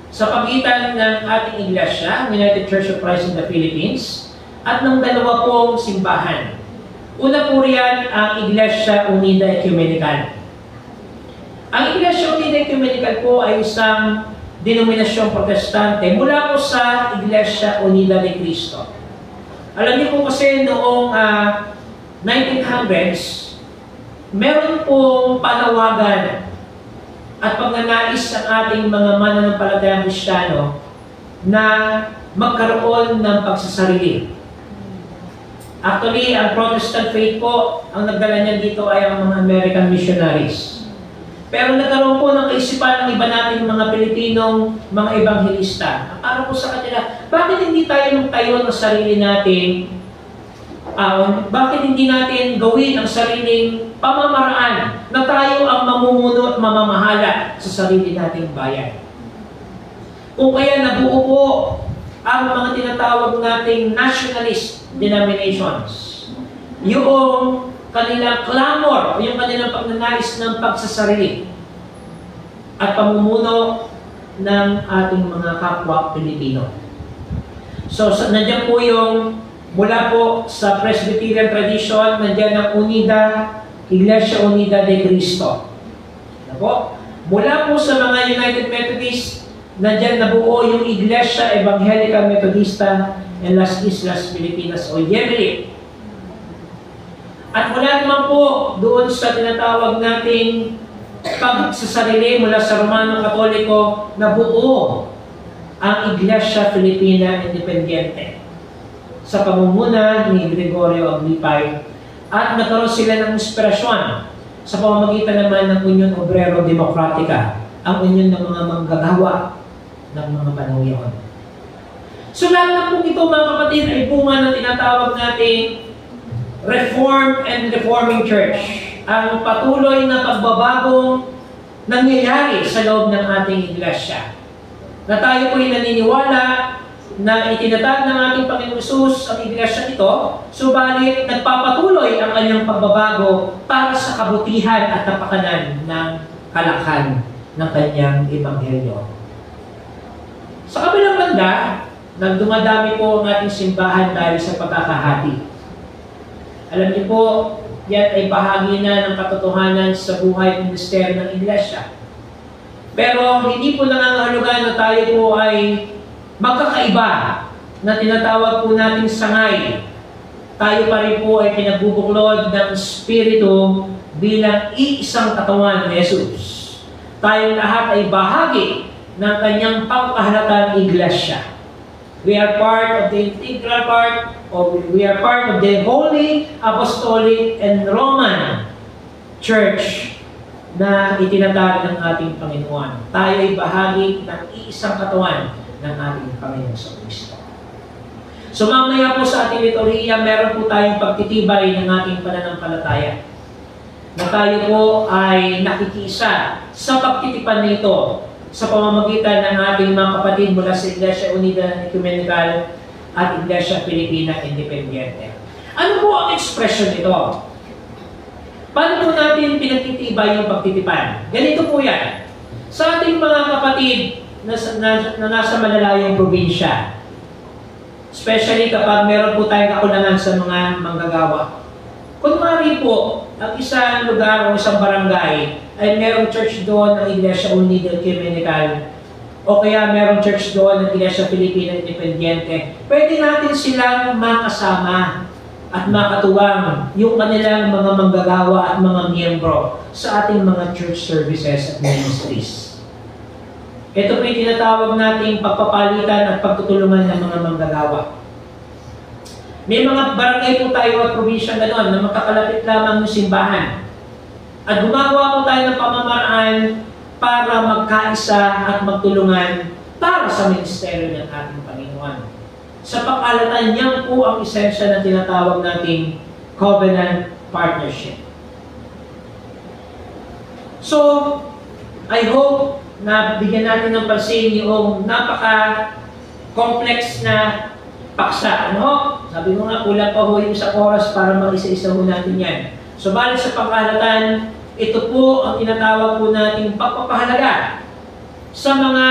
sa pagitan ng ating iglesia, United Church of Christ in the Philippines, at ng dalawa pong simbahan. Una po riyan ang Iglesia Unida Ecumenical. Ang Iglesia Unida Ecumenical po ay isang denominasyong protestante mula po sa Iglesia Unida de Cristo. Alam niyo po kasi noong 1900s, meron pong panawagan at pagnanais ng ating mga mananampalatayang Kristiyano na magkaroon ng pagsasarili. Actually, ang Protestant faith po, ang nagdala niyan dito ay ang mga American missionaries. Pero nagkaroon po ng kaisipan ng iba nating mga Pilipinong mga ebanghelista. Para po sa kanila, bakit hindi tayo magtayo ng sarili natin? Bakit hindi natin gawin ang sariling pamamaraan na tayo ang mamumuno at mamamahala sa sarili nating bayan? Kung kaya nabuo po ang mga tinatawag nating nationalist denominations. Yung kanilang clamor, yung kanilang pagnanais ng pagsasarili at pamumuno ng ating mga kapwa Pilipino. So, nandiyan po yung Mula po sa Presbyterian tradition, nandiyan ang Unida, Iglesia Unida de Cristo. Ano po? Mula po sa mga United Methodist, nandiyan nabuo yung Iglesia Evangelica Metodista en las Islas Filipinas o YEMLIP. At mula naman po doon sa tinatawag nating pagsasarili mula sa Romano Katoliko, nabuo ang Iglesia Filipina Independiente sa pamumuna ni Gregorio Aglipay, at nagkaroon sila ng inspirasyon sa pamamagitan naman ng Union Obrero Democratica, ang union ng mga manggagawa ng mga panahon yun. So lahat na po ito, mga kapatid, ay bunga ng tinatawag nating Reformed and Reforming Church, ang patuloy na pagbabagong nangyayari sa loob ng ating iglesia. Na tayo po'y naniniwala na itinatag ng ating Panginoong Hesus ang iglesia ito, subalit nagpapatuloy ang kanyang pagbabago para sa kabutihan at kapakanan ng kalakhan ng kanyang ebanghelyo. Sa kabilang banda, nagdumadami po ang ating simbahan dahil sa pagkakahati. Alam niyo po, yan ay bahagi na ng katotohanan sa buhay at ministeryo ng iglesia. Pero hindi po nangangahulugan na tayo po ay magkakaiba na tinatawag po natin sangay. Tayo pa rin po ay pinagbubuklod ng Espiritu bilang iisang katawan ni Jesus. Tayong lahat ay bahagi ng kanyang pangkahalagang iglesia. We are part of the integral part, we are part of the Holy, Apostolic, and Roman Church na itinatag ng ating Panginoon. Tayo ay bahagi ng iisang katawan ng ating Panginoon sa Kristo. So mamaya po sa ating liturhiya, meron po tayong pagtitibay ng ating pananampalataya. Na tayo po ay nakikisa sa pagtitipan nito sa pamamagitan ng ating mga kapatid mula sa Iglesia Unida Ecumenical at Iglesia Filipina Independiente. Ano po ang expression nito? Paano po natin pinagtitibay yung pagtitipan? Ganito po yan. Sa ating mga kapatid na nasa malalayong probinsya, especially kapag meron po tayong kakulangan sa mga manggagawa. Kunwari po, ang isang lugar o isang barangay ay merong church doon ng Iglesia Unida Ecumenical o kaya merong church doon ng Iglesia Filipina Independiente, pwede natin silang makasama at makatuwang yung kanilang mga manggagawa at mga miyembro sa ating mga church services at ministries. Ito po yung tinatawag nating pagpapalitan at pagtutulungan ng mga manggagawa. May mga barangay po tayo at probinsya gano'n na magkakalapit lamang ng simbahan. At gumagawa po tayo ng pamamaraan para magkaisa at magtulungan para sa ministeryo ng ating Panginoon. Sa pag-alatan niyan po ang esensya na tinatawag nating covenant partnership. So, I hope na bigyan natin ng pansin yung napaka-complex na paksa. Ano? Sabi mo nga, kulang pa ho yung sa oras para mag-isa-isa ho natin yan. So, balik sa pag-alatan, ito po ang tinatawag po nating pagpapahalaga sa mga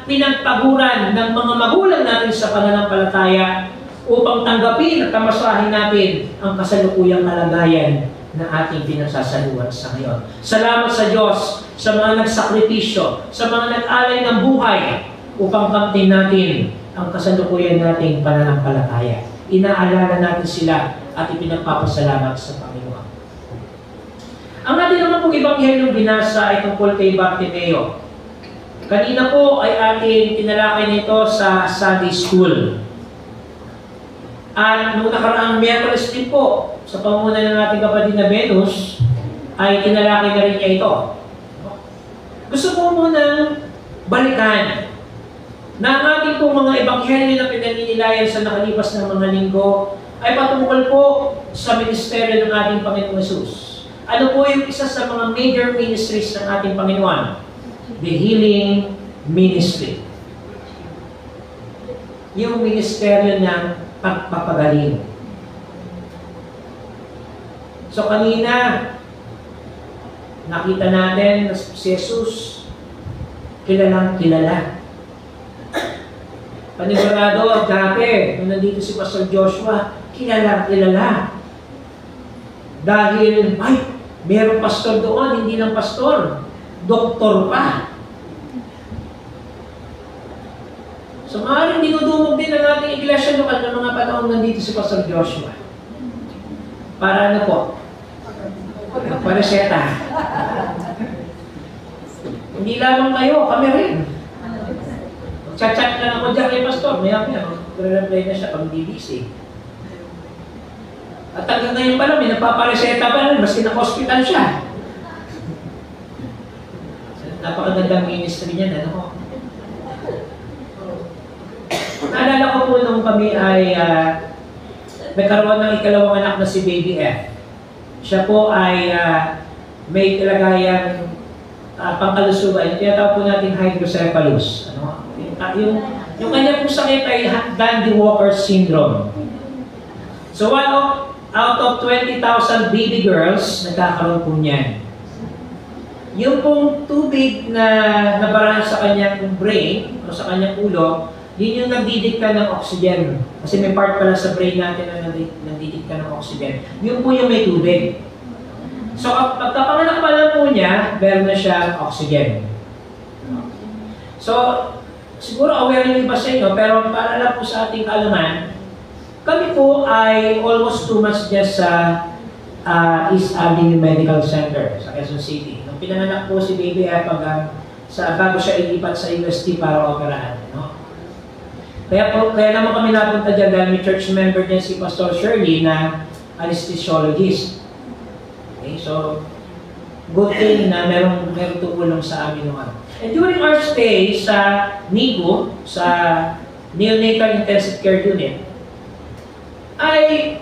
pinagpaguran ng mga magulang natin sa pananampalataya upang tanggapin at tamasahin natin ang kasalukuyang kalagayan na ating pinagsasaluhan sa ngayon. Salamat sa Diyos sa mga nagsakripisyo, sa mga nag-alay ng buhay upang kamtin natin ang kasalukuyan nating pananampalataya. Inaalala natin sila at ipinagpapasalamat sa Panginoon. Ang ating naman pong Ebanghelyong binasa ay tungkol kay Bartimeo. Kanina po ay ating tinalakay nito sa Sunday School. At noong nakaraang Miyerkules din po, sa pamumuno ng ating kapatid na Venus, ay tinalakay na rin niya ito. Gusto ko munang balikan na ang ating pong mga ebanghelyo na pinaninilayan sa nakalipas ng mga linggo ay patungkol po sa ministeryo ng ating Panginoong Hesus. Ano po yung isa sa mga major ministries ng ating Panginoon? The healing ministry. Yung ministeryo ng pagpapagaling. So kanina, nakita natin na si Jesus kilalang kilala. Panigurado, dati, nung nandito si Pastor Joshua, kilala. Dahil, ay, mayroong pastor doon, hindi lang pastor, doktor pa. So, maaaring dinudumog din ang ating iglesia lokal ng mga panahon nandito si Pastor Joshua. Para ano po? Pareseta. Hindi lamang kayo, kami rin. Chat-chat lang ako dyan kay Pastor. Maya-maya, reply na siya pag BBC. At hanggang ngayon pala, may nagpapareseta pa rin, maski na-hospital siya. Napakagandang ministry niya, ano? Naalala ko po nung kami ay nagkaroon ng ikalawang anak na si Baby F. Siya po ay may kalagayang pangkalusugan. Tinatawag po natin hydrocephalus. Ano? Yung kanya pong sakit ay Dandy Walker syndrome. So out of 20,000 baby girls, nagkakaroon po niyan. Yung pong tubig na nabaraan sa kanyang brain o sa kanyang ulo, yun yung nagdidikta ng oxygen. Kasi may part pala sa brain natin na nagdidikta ng oxygen. Yun po yung may tubig. So, pagkapanganak pa lang po niya, meron na siyang oxygen. So, siguro aware yung iba sa inyo, pero para lang po sa ating kaalaman, kami po ay almost 2 months dyan sa East Avenue Medical Center sa Quezon City. Nung pinanganak po si Baby F, bago siya ilipat sa UST para operahan. No? Kaya naman kami napunta dyan dahil may church member din si Pastor Shirley na anesthesiologist. Okay, so, good thing na meron tumulong sa amin naman. And during our stay sa NICU, sa Neonatal Intensive Care Unit, ay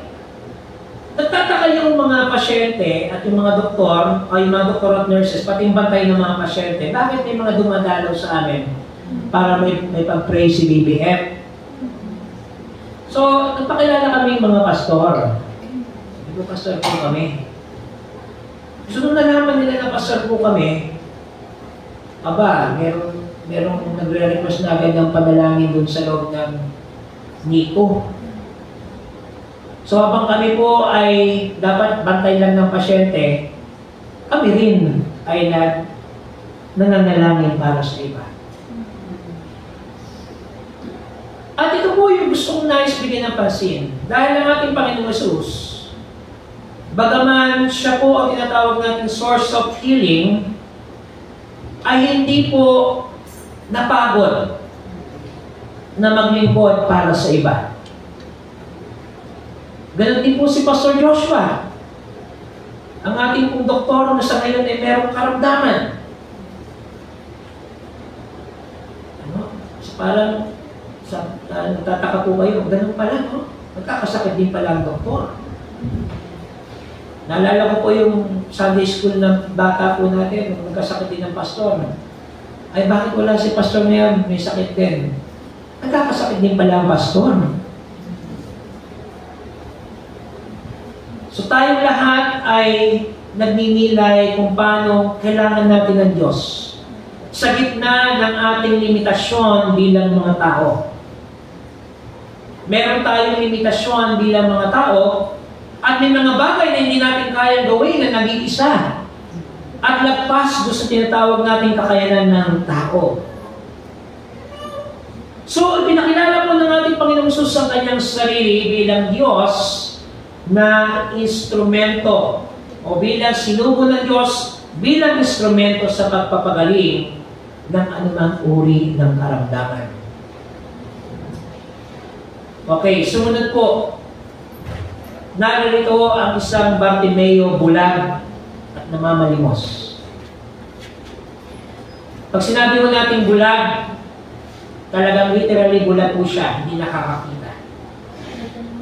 nagtataka yung mga pasyente at yung mga doktor, o yung mga doktor at nurses, pati yung bantay ng mga pasyente, bakit may mga dumadalaw sa amin para may pag-pray si Baby F? So, nagpakilala kami mga pastor. Hindi po pastor po kami. So, nung nalaman nila na pastor po kami, merong nagre-request na agad ng panalangin dun sa loob ng NICU. So, habang kami po ay dapat bantay lang ng pasyente, kami rin ay nananalangin para sa iba. At ito po yung gusto kong nais bigyan ng pansin. Dahil ang ating Panginoong Yesus, bagaman siya po ang tinatawag natin source of healing, ay hindi po napagod na maglingkod para sa iba. Ganon din po si Pastor Joshua. Ang ating pong doktor na sa ngayon ay merong karamdaman. So parang nagtataka po kayo, ganun pala, no? Nagkakasakit din pala ang doktor. Naalala ko po yung Sunday school na bata po natin, nung nagkasakit din ng pastor. Ay, bakit wala si pastor na yan? May sakit din. Nagkakasakit din pala ang pastor. So tayong lahat ay nagninilay kung paano kailangan natin ng Diyos sa gitna ng ating limitasyon bilang mga tao. Meron tayong limitasyon bilang mga tao at may mga bagay na hindi natin kayang gawin na nag-iisa at lagpas doon sa tinatawag nating kakayanan ng tao. So, pinakilala po ng ating Panginoong Hesus ang kanyang sarili bilang Diyos na instrumento o bilang sinugo ng Diyos bilang instrumento sa pagpapagaling ng anumang uri ng karamdaman. Okay, sumunod po. Narito ang isang Bartimeo bulag at namamalimos. Pag sinabi mo natin bulag, talagang literally bulag po siya, hindi nakakakita.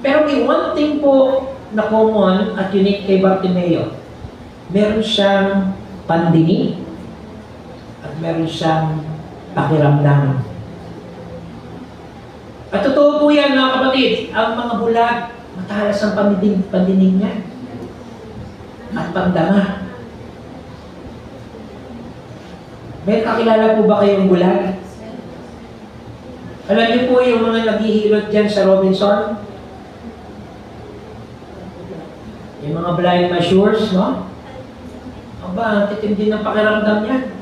Pero may one thing po na common at unique kay Bartimeo. Meron siyang pandinig at meron siyang pakiramdam. At totoo po yan mga kapatid, ang mga bulag, matalas ang pandinig niya at pandama. May kakilala po ba kayong bulag? Alam niyo po yung mga naghihilot dyan sa Robinson? May mga blind measures, no? Aba, ang titindi ng pakiramdam niya.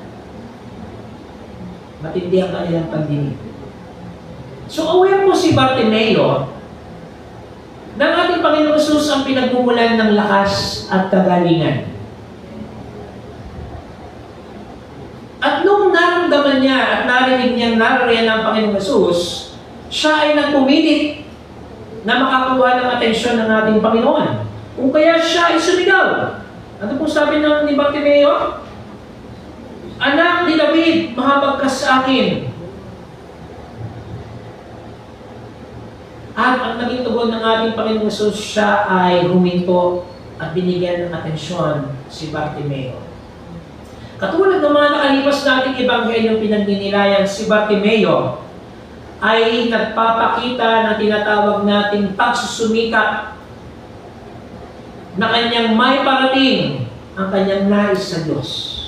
Matindi ang kanilang pagdinig. So aware po si Bartimeo ng ating Panginoon Jesus ang pinagmumulan ng lakas at kagalingan. At nung naramdaman niya at narinig niyang naririyan ng Panginoon Jesus, siya ay nagpumilit na makakuha ng atensyon ng ating Panginoon. Kung kaya siya ay sumigaw. Ano pong sabi ni Bartimeo? Anak ni David, mahabag ka sa akin. At ang naging tugon ng ating Panginoon Jesus, siya ay huminto at binigyan ng atensyon si Bartimeo. Katulad ng mga nakalipas nating ebanghelyong pinagninilayan, si Bartimeo ay nagpapakita na tinatawag nating pagsusumikap na kanyang may parating ang kanyang nais sa Diyos.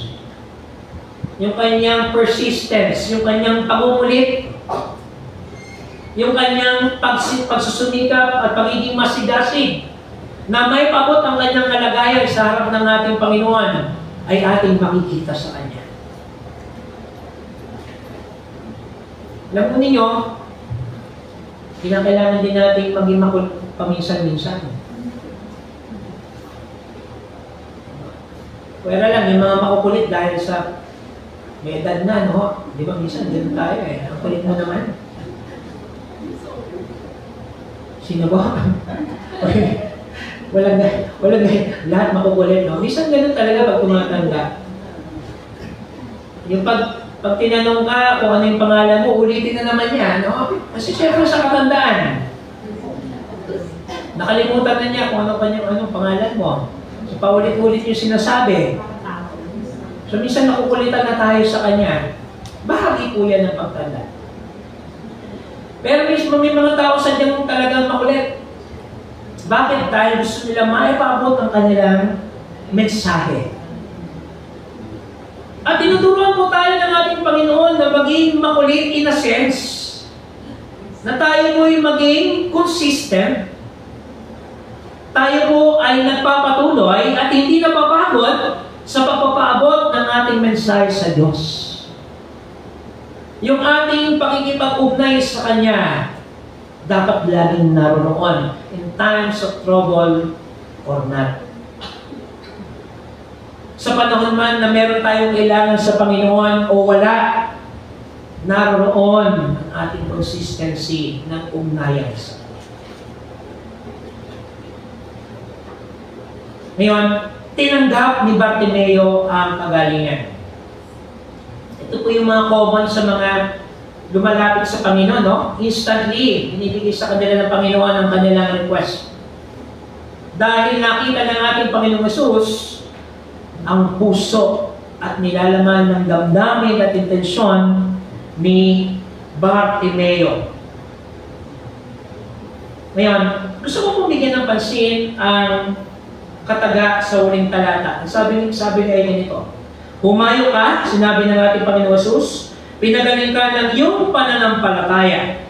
Yung kanyang persistence, yung kanyang pagumulit, yung kanyang pagsusumikap at pagiging masigasig na may pabot ang kanyang kalagayan sa harap ng ating Panginoon ay ating makikita sa Kanya. Alam mo ninyo, kinakailangan din natin maging makulit paminsan-minsan. Pwera lang, yung mga makukulit dahil sa may edad na, no? Di ba minsan, ganun tayo eh. Ang kulit mo naman. Sino ba? Walang lahat makukulit, no? Minsan ganun talaga pag tumatanda. Yung pag tinanong ka kung ano yung pangalan mo, ulitin na naman niya, no? Kasi syempre sa katandaan, nakalimutan na niya kung anong pangalan mo. So, paulit-ulit yung sinasabi. So, minsan nakukulitan na tayo sa kanya. Bahagi po yan ng pagtanda. Pero mismo may mga tao sadyang talagang makulit. Bakit? Dahil gusto nila maipaabot ang kanilang mensahe. At tinuturuan po tayo ng ating Panginoon na maging makulit in a sense, na tayo po ay maging consistent, tayo po ay nagpapatuloy at hindi napapagod sa pagpapaabot ng ating mensahe sa Diyos. Yung ating pakikipag-ugnay sa Kanya, dapat laging naroon in times of trouble or not. Sa panahon man na meron tayong kailangan sa Panginoon o wala, naroon ang ating consistency ng ugnayan sa Kanya. Ngayon, tinanggap ni Bartimeo ang kagalingan. Ito po yung mga common sa mga lumalapit sa Panginoon, no? Instantly, binibigay sa kanila ng Panginoon ang kanilang request. Dahil nakita ng ating Panginoong Jesus ang puso at nilalaman ng damdamin at intensyon ni Bartimeo. Ngayon, gusto ko pong bigyan ng pansin ang kataga sa huling talata. Sabi nga ganito, humayo ka, sinabi ng ating Panginoon Jesus, pinagaling ka ng iyong pananampalataya.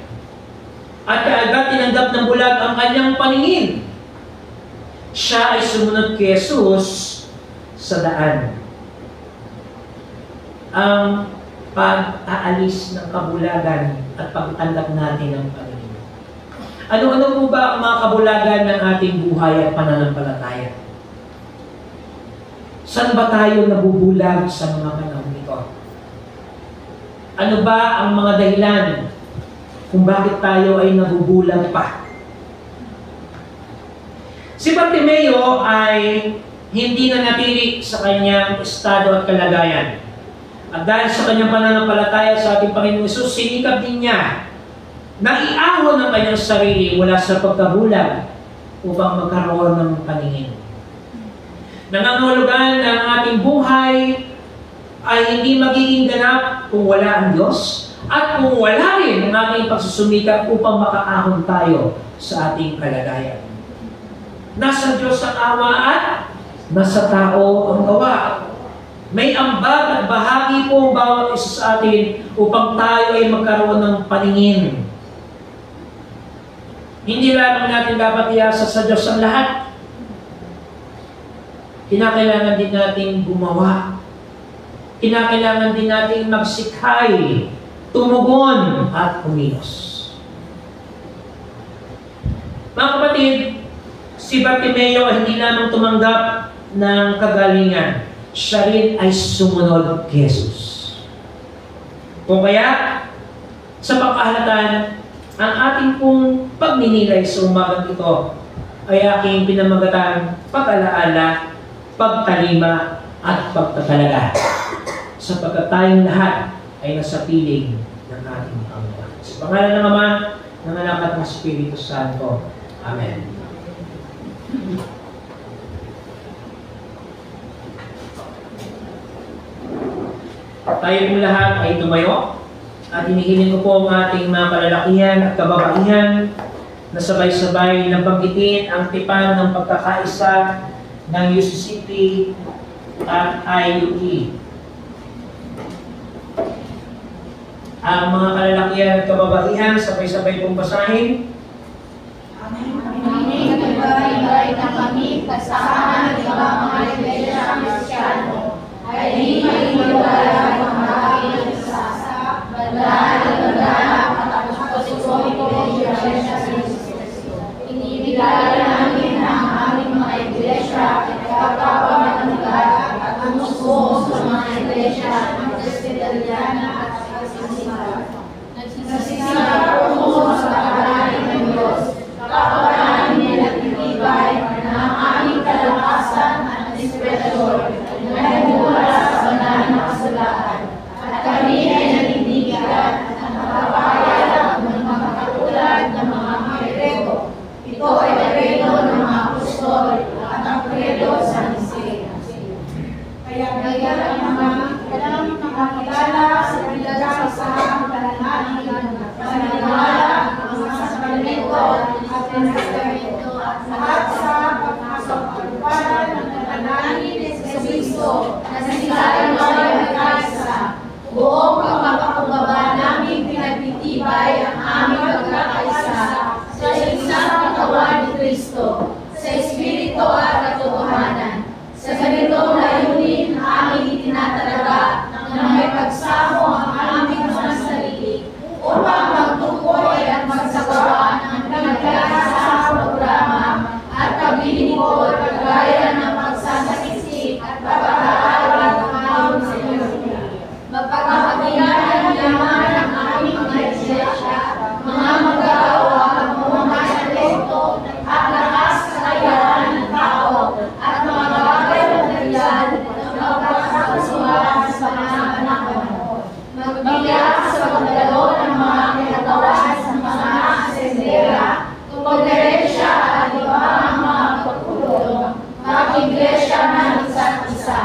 At kaagad tinanggap ng bulag ang kanyang paningin. Siya ay sumunod kay Jesus sa daan. Ang pag-aalis ng kabulagan at pagtanggap natin ng Panginoon. Ano-ano po ba ang mga kabulagan ng ating buhay at pananampalataya? Saan ba tayo nabubulag sa mga panahon nito? Ano ba ang mga dahilan kung bakit tayo ay nabubulag pa? Si Bartimeo ay hindi na natili sa kanyang estado at kalagayan. At dahil sa kanyang pananampalataya sa ating Panginoon Hesus, sinikap din niya na iahon ang kanyang sarili mula sa pagkabulag upang magkaroon ng paningin. Nangangahulugan na ang ating buhay ay hindi magiging ganap kung wala ang Diyos at kung wala rin ang ating pagsusumikap upang makaahon tayo sa ating kalagayan. Nasa Diyos ang awa at nasa tao ang gawa. May ambag at bahagi po ang bawat isa sa atin upang tayo ay magkaroon ng paningin. Hindi lamang natin dapat iasa sa Diyos ang lahat. kinakailangan din nating gumawa. Kinakailangan din nating magsikay, tumugon at kumilos. Mga kapatid, si Bartimeo ay hindi lamang tumanggap ng kagalingan, siya rin ay sumunod kay Jesus. O kaya, sa pangkahalatan, ang ating pong pagninilay sa umagang ito ay aking pinamagatan pag-alaala, pagtalima, at pagtatalaga. Sapagkat tayong lahat ay nasa piling ng ating Panginoon. Sa pangalan ng Ama, ng Anak at ng Espiritu Santo. Amen. Tayo po lahat ay tumayo at hinihiling ko po ang ating mga kalalakihan at kababaihan na sabay-sabay na banggitin ang tipan ng pagkakaisa ng UCCP at IUE. Ang mga kalalakihan at kababaihan sabay-sabay pong basahin. Ibay na kami kasama ng ibang mga iglesia Kristiyano ay di maghiwalay ang mga pinagsasak, bandaan at apostoliko ng Iglesia Kristo. Inibigay namin ang aming mga iglesia at kapapamatulag at umusbong sa mga iglesia ng Presbyteriana at Nagsisimula po sa kabanalan ng Diyos, kapanalan nilagtitibay na ang aming kalakasan at inspirador na nagmula sa banal na kasulatan. At kami ay nanindigan at nakapayag ng mga katulad ng mga kredo. Ito ay kredo ng mga apostol at ang kredo sa Nicea. Kaya ang mga nakakilala sa pinagkakasahang pananalig, pananiwala, ang mga sakramento at testamento at lahat sa pagkakasapagparan ng pananalig sa Kristo na sila ay nagkaisa. Buong pagpapakumbaba namin pinagtitibay ang aming pagkakaisa sa isang katawan ni Kristo, sa Espiritu at katotohanan. Sa ganitong layunin aming itinatalaga na may pagsamo ang aming mga sarili upang magtukoy at magsagawa ng pinagkakasang programa at paglilingkod kagaya ng pagsasakisip at pag-aaral ng ayon sa Diyos. Magpapakatiyanan naman ang aming mga iglesia, mga mag-aawa, mga talento at lakas kakayahan ng tao at mga bagay na dahilan ng magkakasuhan sa mga panahon. Magbiyak sa pagdalo ng mga kinagawa sa mga asembleya, konferensya at ibang mga pagtulong, mag-iglesia ng isa't isa.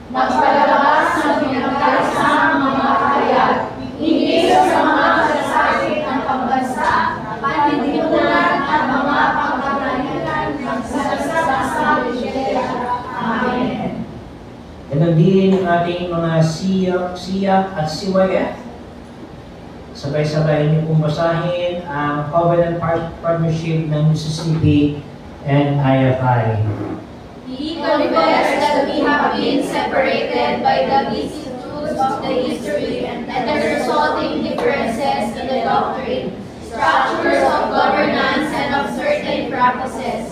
Magpalabas ng pinagkaisang mga kahayag, hindi sa mga malasakit ng pambansa, panitimulan at mga pagkakalitan ng sa iglesia. Amen. Ganon din ang ating mga siyak at siwaya. Sabay-sabay niyo pong basahin ang Covenant Partnership ng UCCP and IFI. We confess that we have been separated by the vicissitudes of the history and the resulting differences in the doctrine, structures of governance, and of certain practices.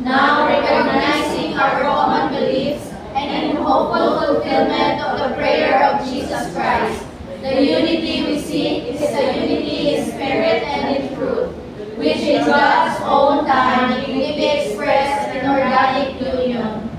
Now, recognizing our common beliefs and in hopeful fulfillment of the prayer of Jesus Christ, the unity we seek is a unity in spirit and in truth, which in God's own time will be expressed in organic union.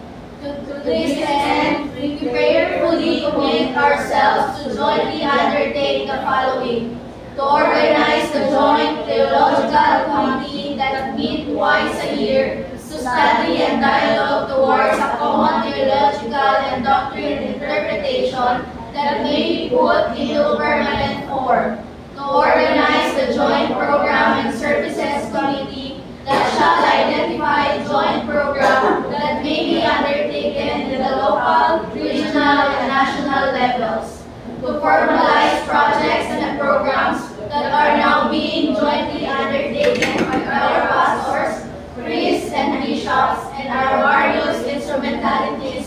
To this end, we prayerfully commit ourselves to jointly undertake the following: to organize the Joint Theological Committee that meet twice a year to study and dialogue towards a common theological and doctrinal interpretation that may be put into permanent form. To organize the Joint Program and Services Committee that shall identify joint programs that may be undertaken in the local, regional, and national levels. To formalize projects and programs that are now being jointly undertaken by our pastors, priests, and bishops, and our various instrumentalities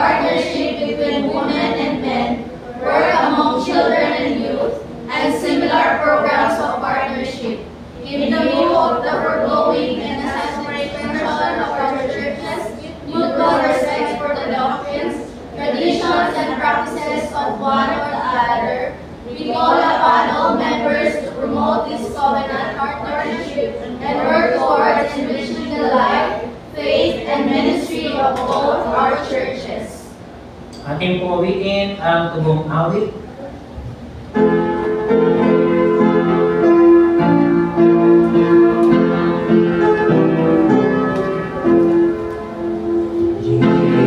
partnership between women and men, work among children and youth, and similar programs of partnership, in the view of the foregoing and as aspirations of our churches, mutual respect for the doctrines, traditions, and practices of one or the other. We call upon all members to promote this covenant partnership and work towards enriching the life, faith, and ministry of both our churches. Ating puwiin ang tugong awit.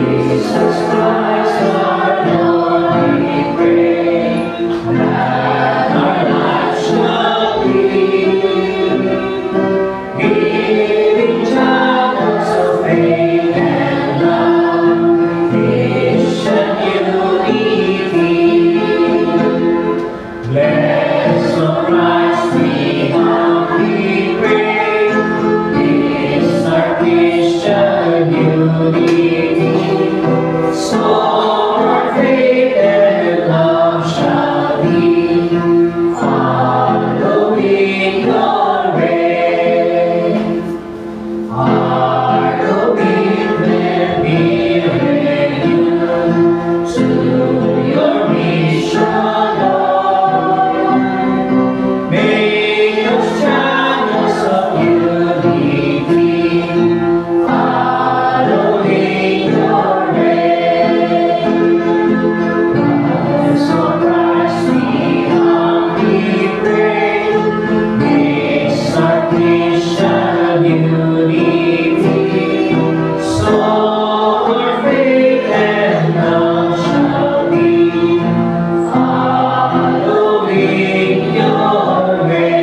Jesus Christ, our Lord, we pray that our lives shall be living channels of faith and love, Christian unity. Bless the Christ we humbly pray, this our Christian unity. So our faith and love shall be following your way. Our commitment be renewed to your mission, Lord. Make us channels of unity, following your way. Bless our Christ we humbly pray, this our Christian unity. So our faith and love shall be following your way.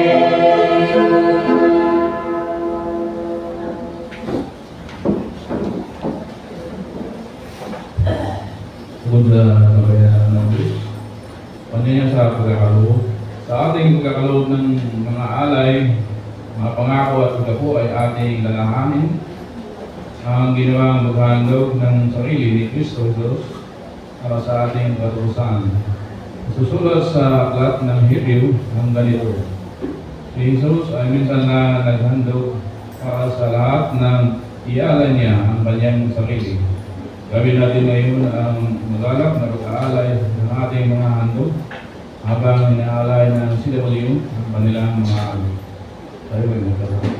Tungkol sa kabayaran ng Diyos. Niya sa pagkakaloob. Sa ating pagkakaloob ng mga alay, mga pangako at pagkapo ay ating lalahanin ang ginawang maghandog ng sarili ni Kristo Diyos para sa ating katusan. Susulat sa aklat ng Hebreo ng ganito. Si Jesus ay minsan na naghandog para sa lahat ng ialay niya ang kanyang sarili. Gawin natin ngayon ang magalak na pag-aalay ng ating mga handog habang inaalay ng CW ang kanilang mga alay. Tayo ay magkakaroon.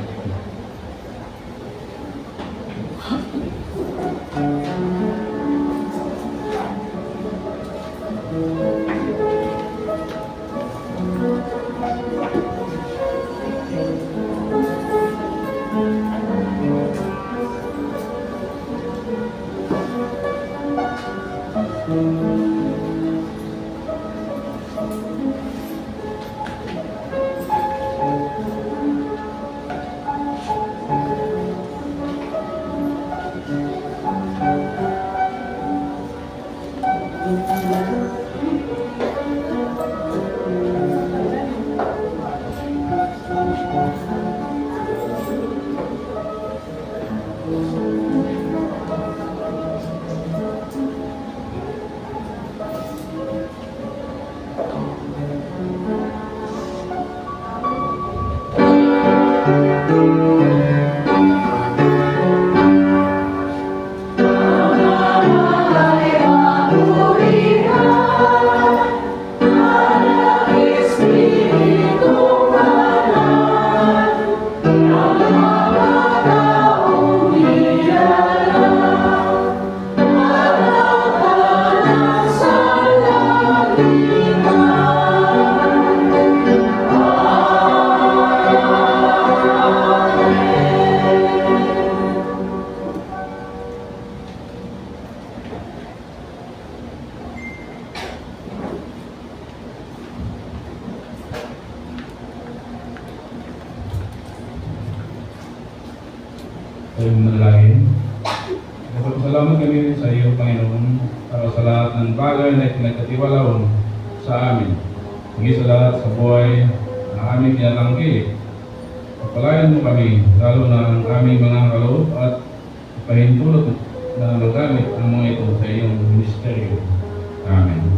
Tayo manalangin. Nagpapasalamat kami sa iyo, Panginoon, para sa lahat ng bagay na pinagkatiwalaon sa amin. Higit sa lahat sa buhay na aming tinatangkilik. Pagpalayan mo kami, lalo na ang aming mga kaloob at pahintulot na magamit ang mga ito sa iyong ministeryo. Amen.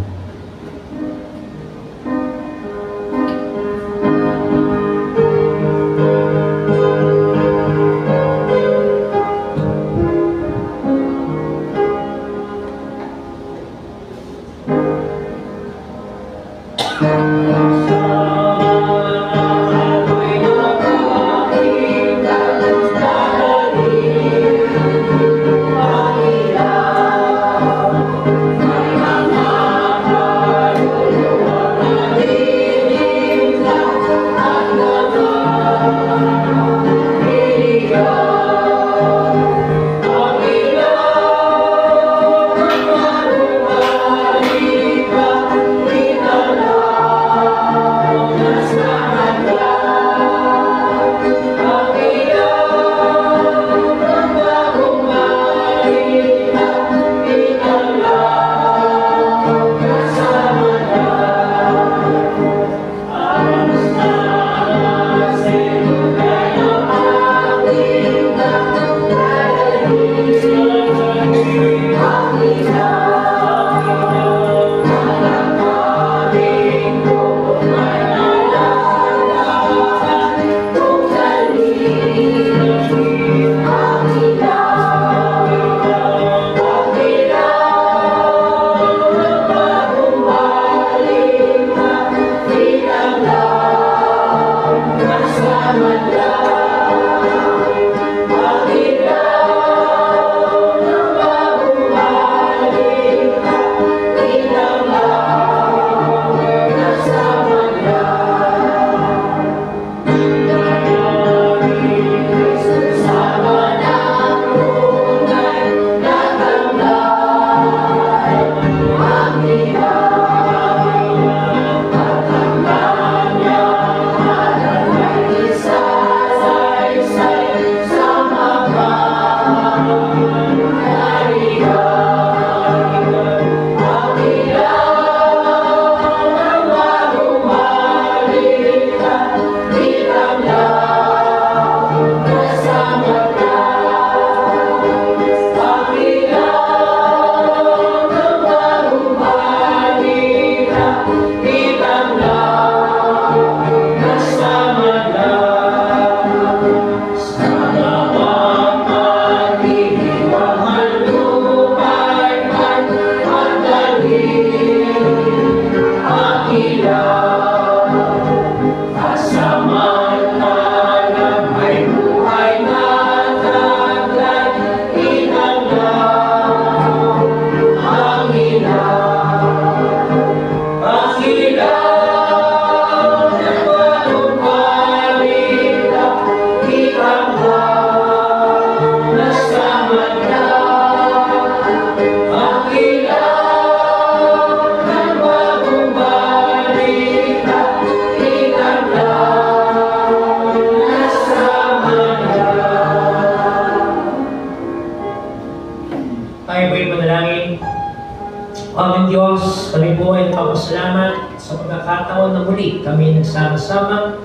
Aming Diyos, kami po ay nagpapasalamat sa pagkakataon na muli kami nagsama-sama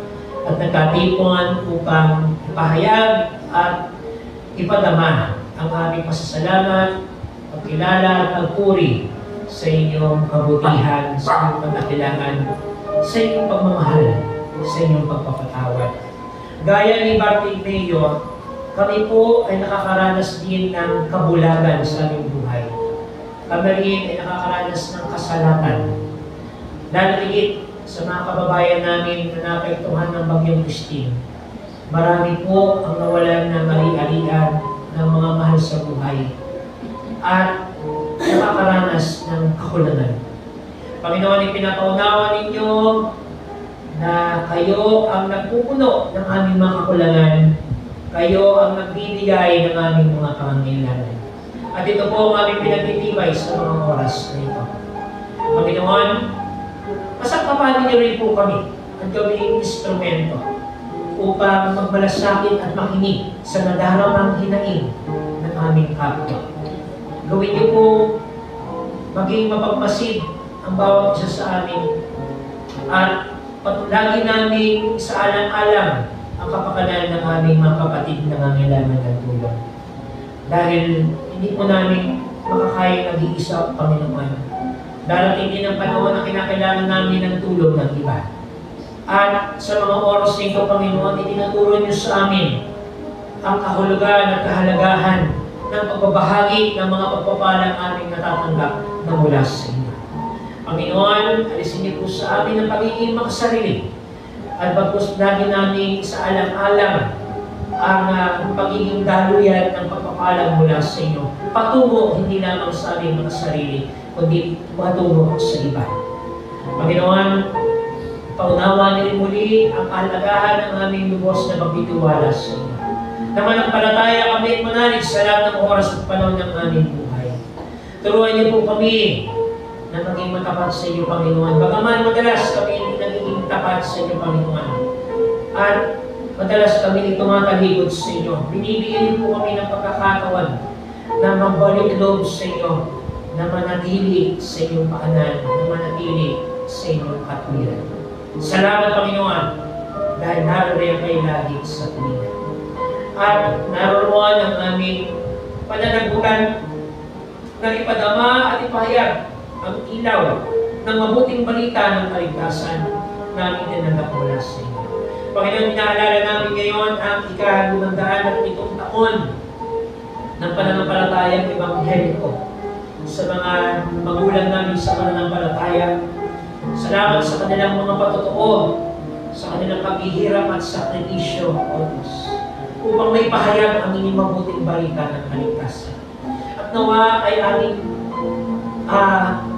at nagkatipuan upang ipahayag at ipadama ang aming pasasalamat, pagkilala at pagpuri sa inyong kabutihan, sa inyong pagkakilangan, sa inyong pagmamahal, sa inyong pagpapatawad. Gaya ni Bartimeo, kami po ay nakakaranas din ng kabulagan sa aming buhay. Kami rin ay nakakaranas ng kasalatan. Lalo sa mga kababayan namin na naapektuhan ng Bagyong Christine. Marami po ang nawalan ng ari-arian ng mga mahal sa buhay at nakakaranas ng kakulangan. Panginoon, ipinapaunawa ninyo na kayo ang nagpupuno ng aming mga kakulangan, kayo ang nagbibigay ng aming mga pangangailangan. At ito po ang aming pinagtitibay sa mga oras na ito. Panginoon, pasagpapanin niyo rin po kami at gawing instrumento upang magmalasakit at makinig sa nadaramang hinaing ng aming kapwa. Gawin niyo po maging mapagmasid ang bawat isa sa amin at lagi namin sa alang-alang ang kapakanan ng aming mga kapatid na nangailangan ng tulong. Dahil hindi po namin makakaya nag-iisa, Panginoon. Darating din ang panahon na kinakailangan namin ng tulong ng iba. At sa mga oras nito, Panginoon, itinuturo niyo sa amin ang kahulugan at kahalagahan ng pagbabahagi ng mga pagpapalang aming natatanggap na mula sa inyo. Panginoon, alisin niyo po sa amin ang pagiging makasarili at bagkus lagi namin sa alam-alam ang pagiging daluyan ng pagpapalang mula sa inyo. Patungo hindi lamang sa aming mga sarili, kundi patungo sa iba. Panginoon, paunawa niyo muli ang kahalagahan ng aming lubos na pagtitiwala sa inyo. Namanampalataya kami at manalig sa lahat ng oras at panahon ng aming buhay. Turuan niyo po kami na maging matapat sa iyo, Panginoon. Bagaman madalas kami hindi nagiging tapat sa iyo, Panginoon. At madalas kami tumatalikod sa iyo. Binibigyan po kami ng pagkakataon na magbalik loob sa iyo, na manatili sa iyong paanan, na manatili sa iyong katwiran. Salamat, Panginoon, dahil naroon kayo lagi sa tuwina. At naroon ang aming pananagutan na ipadama at ipahayag ang ilaw ng mabuting balita ng kaligtasan namin dinanap mula sa inyo. Panginoon, inaalala namin ngayon ang ika-207 taon ng pananampalatayang ebangheliko sa mga magulang namin sa pananampalataya. Salamat sa kanilang mga patotoo, sa kanilang paghihirap at sakripisyo, O Diyos, upang may pahayag ang inyong mabuting balita ng kaligtasan. At nawa ay aming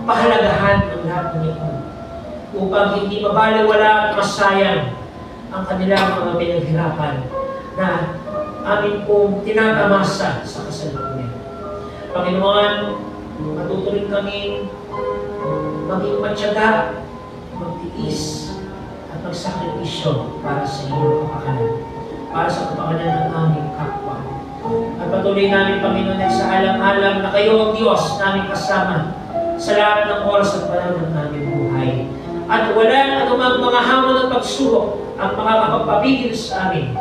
pahalagahan ng lahat ng ito upang hindi mabaliwala at masayang ang kanilang mga pinaghirapan na amin pong tinatamasa sa kasalukuyan. Panginoon, matutuloy kami maging matyaga, magtiis at magsakripisyo para sa iyong kapakanan, para sa kapakanan ng aming kapwa. At patuloy namin, Panginoon, ay sa alam-alam na kayo ang Diyos namin kasama sa lahat ng oras at panahon ng aming buhay. At walang anumang mga hamon at pagsubok ang makakapagpapigil sa amin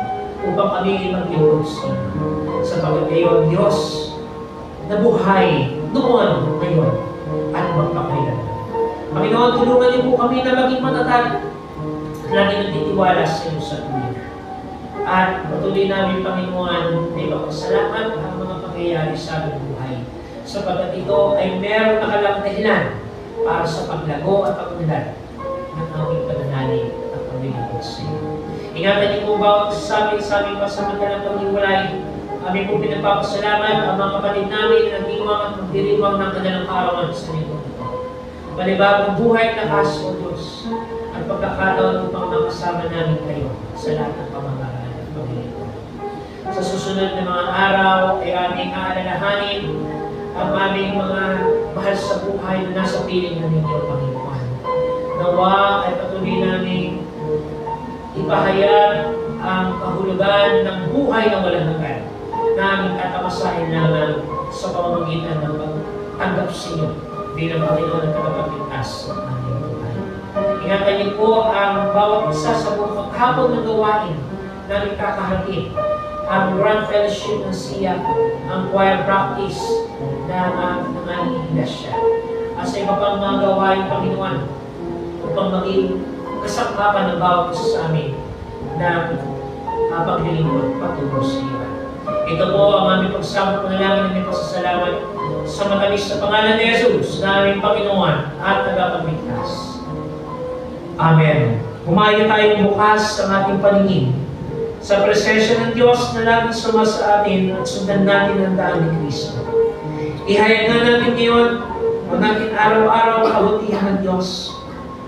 upang kami maglingkod sa inyo. Sapagkat kayo ang Diyos na buhay noon, ngayon, at magpakailanman. Panginoon, tulungan niyo po kami na maging matatag at lagi nagtitiwala sa inyo sa tuwina. At patuloy namin, Panginoon, na ipagpasalamat ang mga pangyayari sa aming buhay, sapagkat ito ay meron nakalang dahilan para sa paglago at pag-unlad ng aming pananalig at paglilingkod sa iyo. Ingatan niyo po bawat sa aming pasamantalang paghiwalay. Kami po pinagpapasalamat ang mga kapatid namin na nagdiwang at magdiriwang ng kanilang kaarawan sa lingkod ito. Malibagong buhay at lakas, O Diyos, at pagkakataon upang makasama namin kayo sa lahat ng pamamahala at paglilingkod. Sa susunod na mga araw ay aming aalalahanin ang aming mga mahal sa buhay na nasa piling na ninyo, Panginoon. Nawa ay patuloy namin ipahayag ang kahulugan ng buhay na walang hanggan na aming tatamasahin naman sa pamamagitan ng pagtanggap sa inyo bilang Panginoon at tagapagligtas ng aming buhay. Ingatan niyo po ang bawat isa sa buong maghapon ng gawain na aming kakahagin, ang Grand Fellowship ng SIA, ang choir practice ng aming iglesia, at sa iba pang mga gawain, Panginoon, upang maging kasangkapan ng bawat isa sa amin ng paglilingkod patungo sa iyo. Ito po ang aming pagsama ng langit ng pasasalamat sa matamis na pangalan ni Jesus na aming Panginoon at tagapagligtas. Amen. Humayo tayong bukas ang ating paningin sa presensya ng Diyos na laging suma sa atin at sundan natin ang daan ni Kristo. Ihayag na natin ngayon ang ating araw-araw kabutihan ng Diyos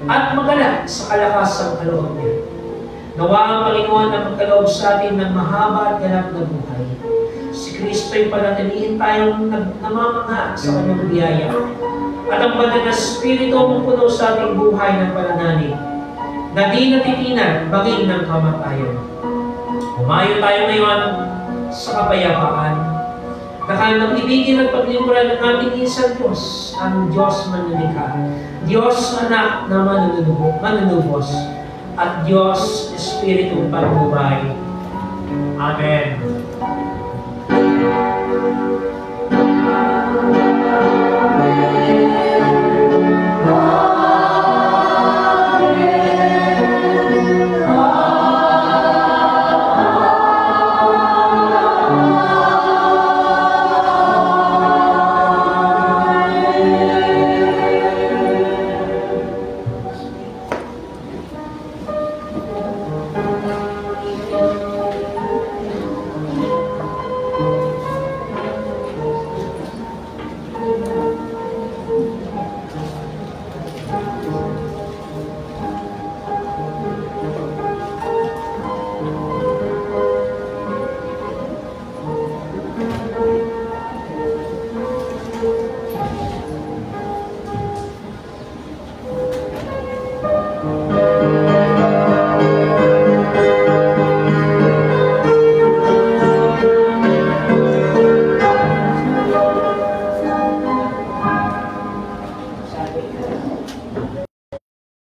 at magalak sa kalakasang kaloob niya. Nawa ang Panginoon na magkaloob sa atin ng mahaba at ganap na buhay. Si Kristo'y panatilihin tayong namamangha sa kanyang biyaya. At ang banal na Espiritu ang puno sa ating buhay ng pananalig na di natitinan maging ng kamatayan. Humayo tayo ngayon sa kapayapaan. Nakalang ibigin at paglingkuran ng aming isang Diyos, ang Diyos manulikha, Diyos anak na manunubos, at Diyos Espiritu Pagbuhay. Amen. Thank you.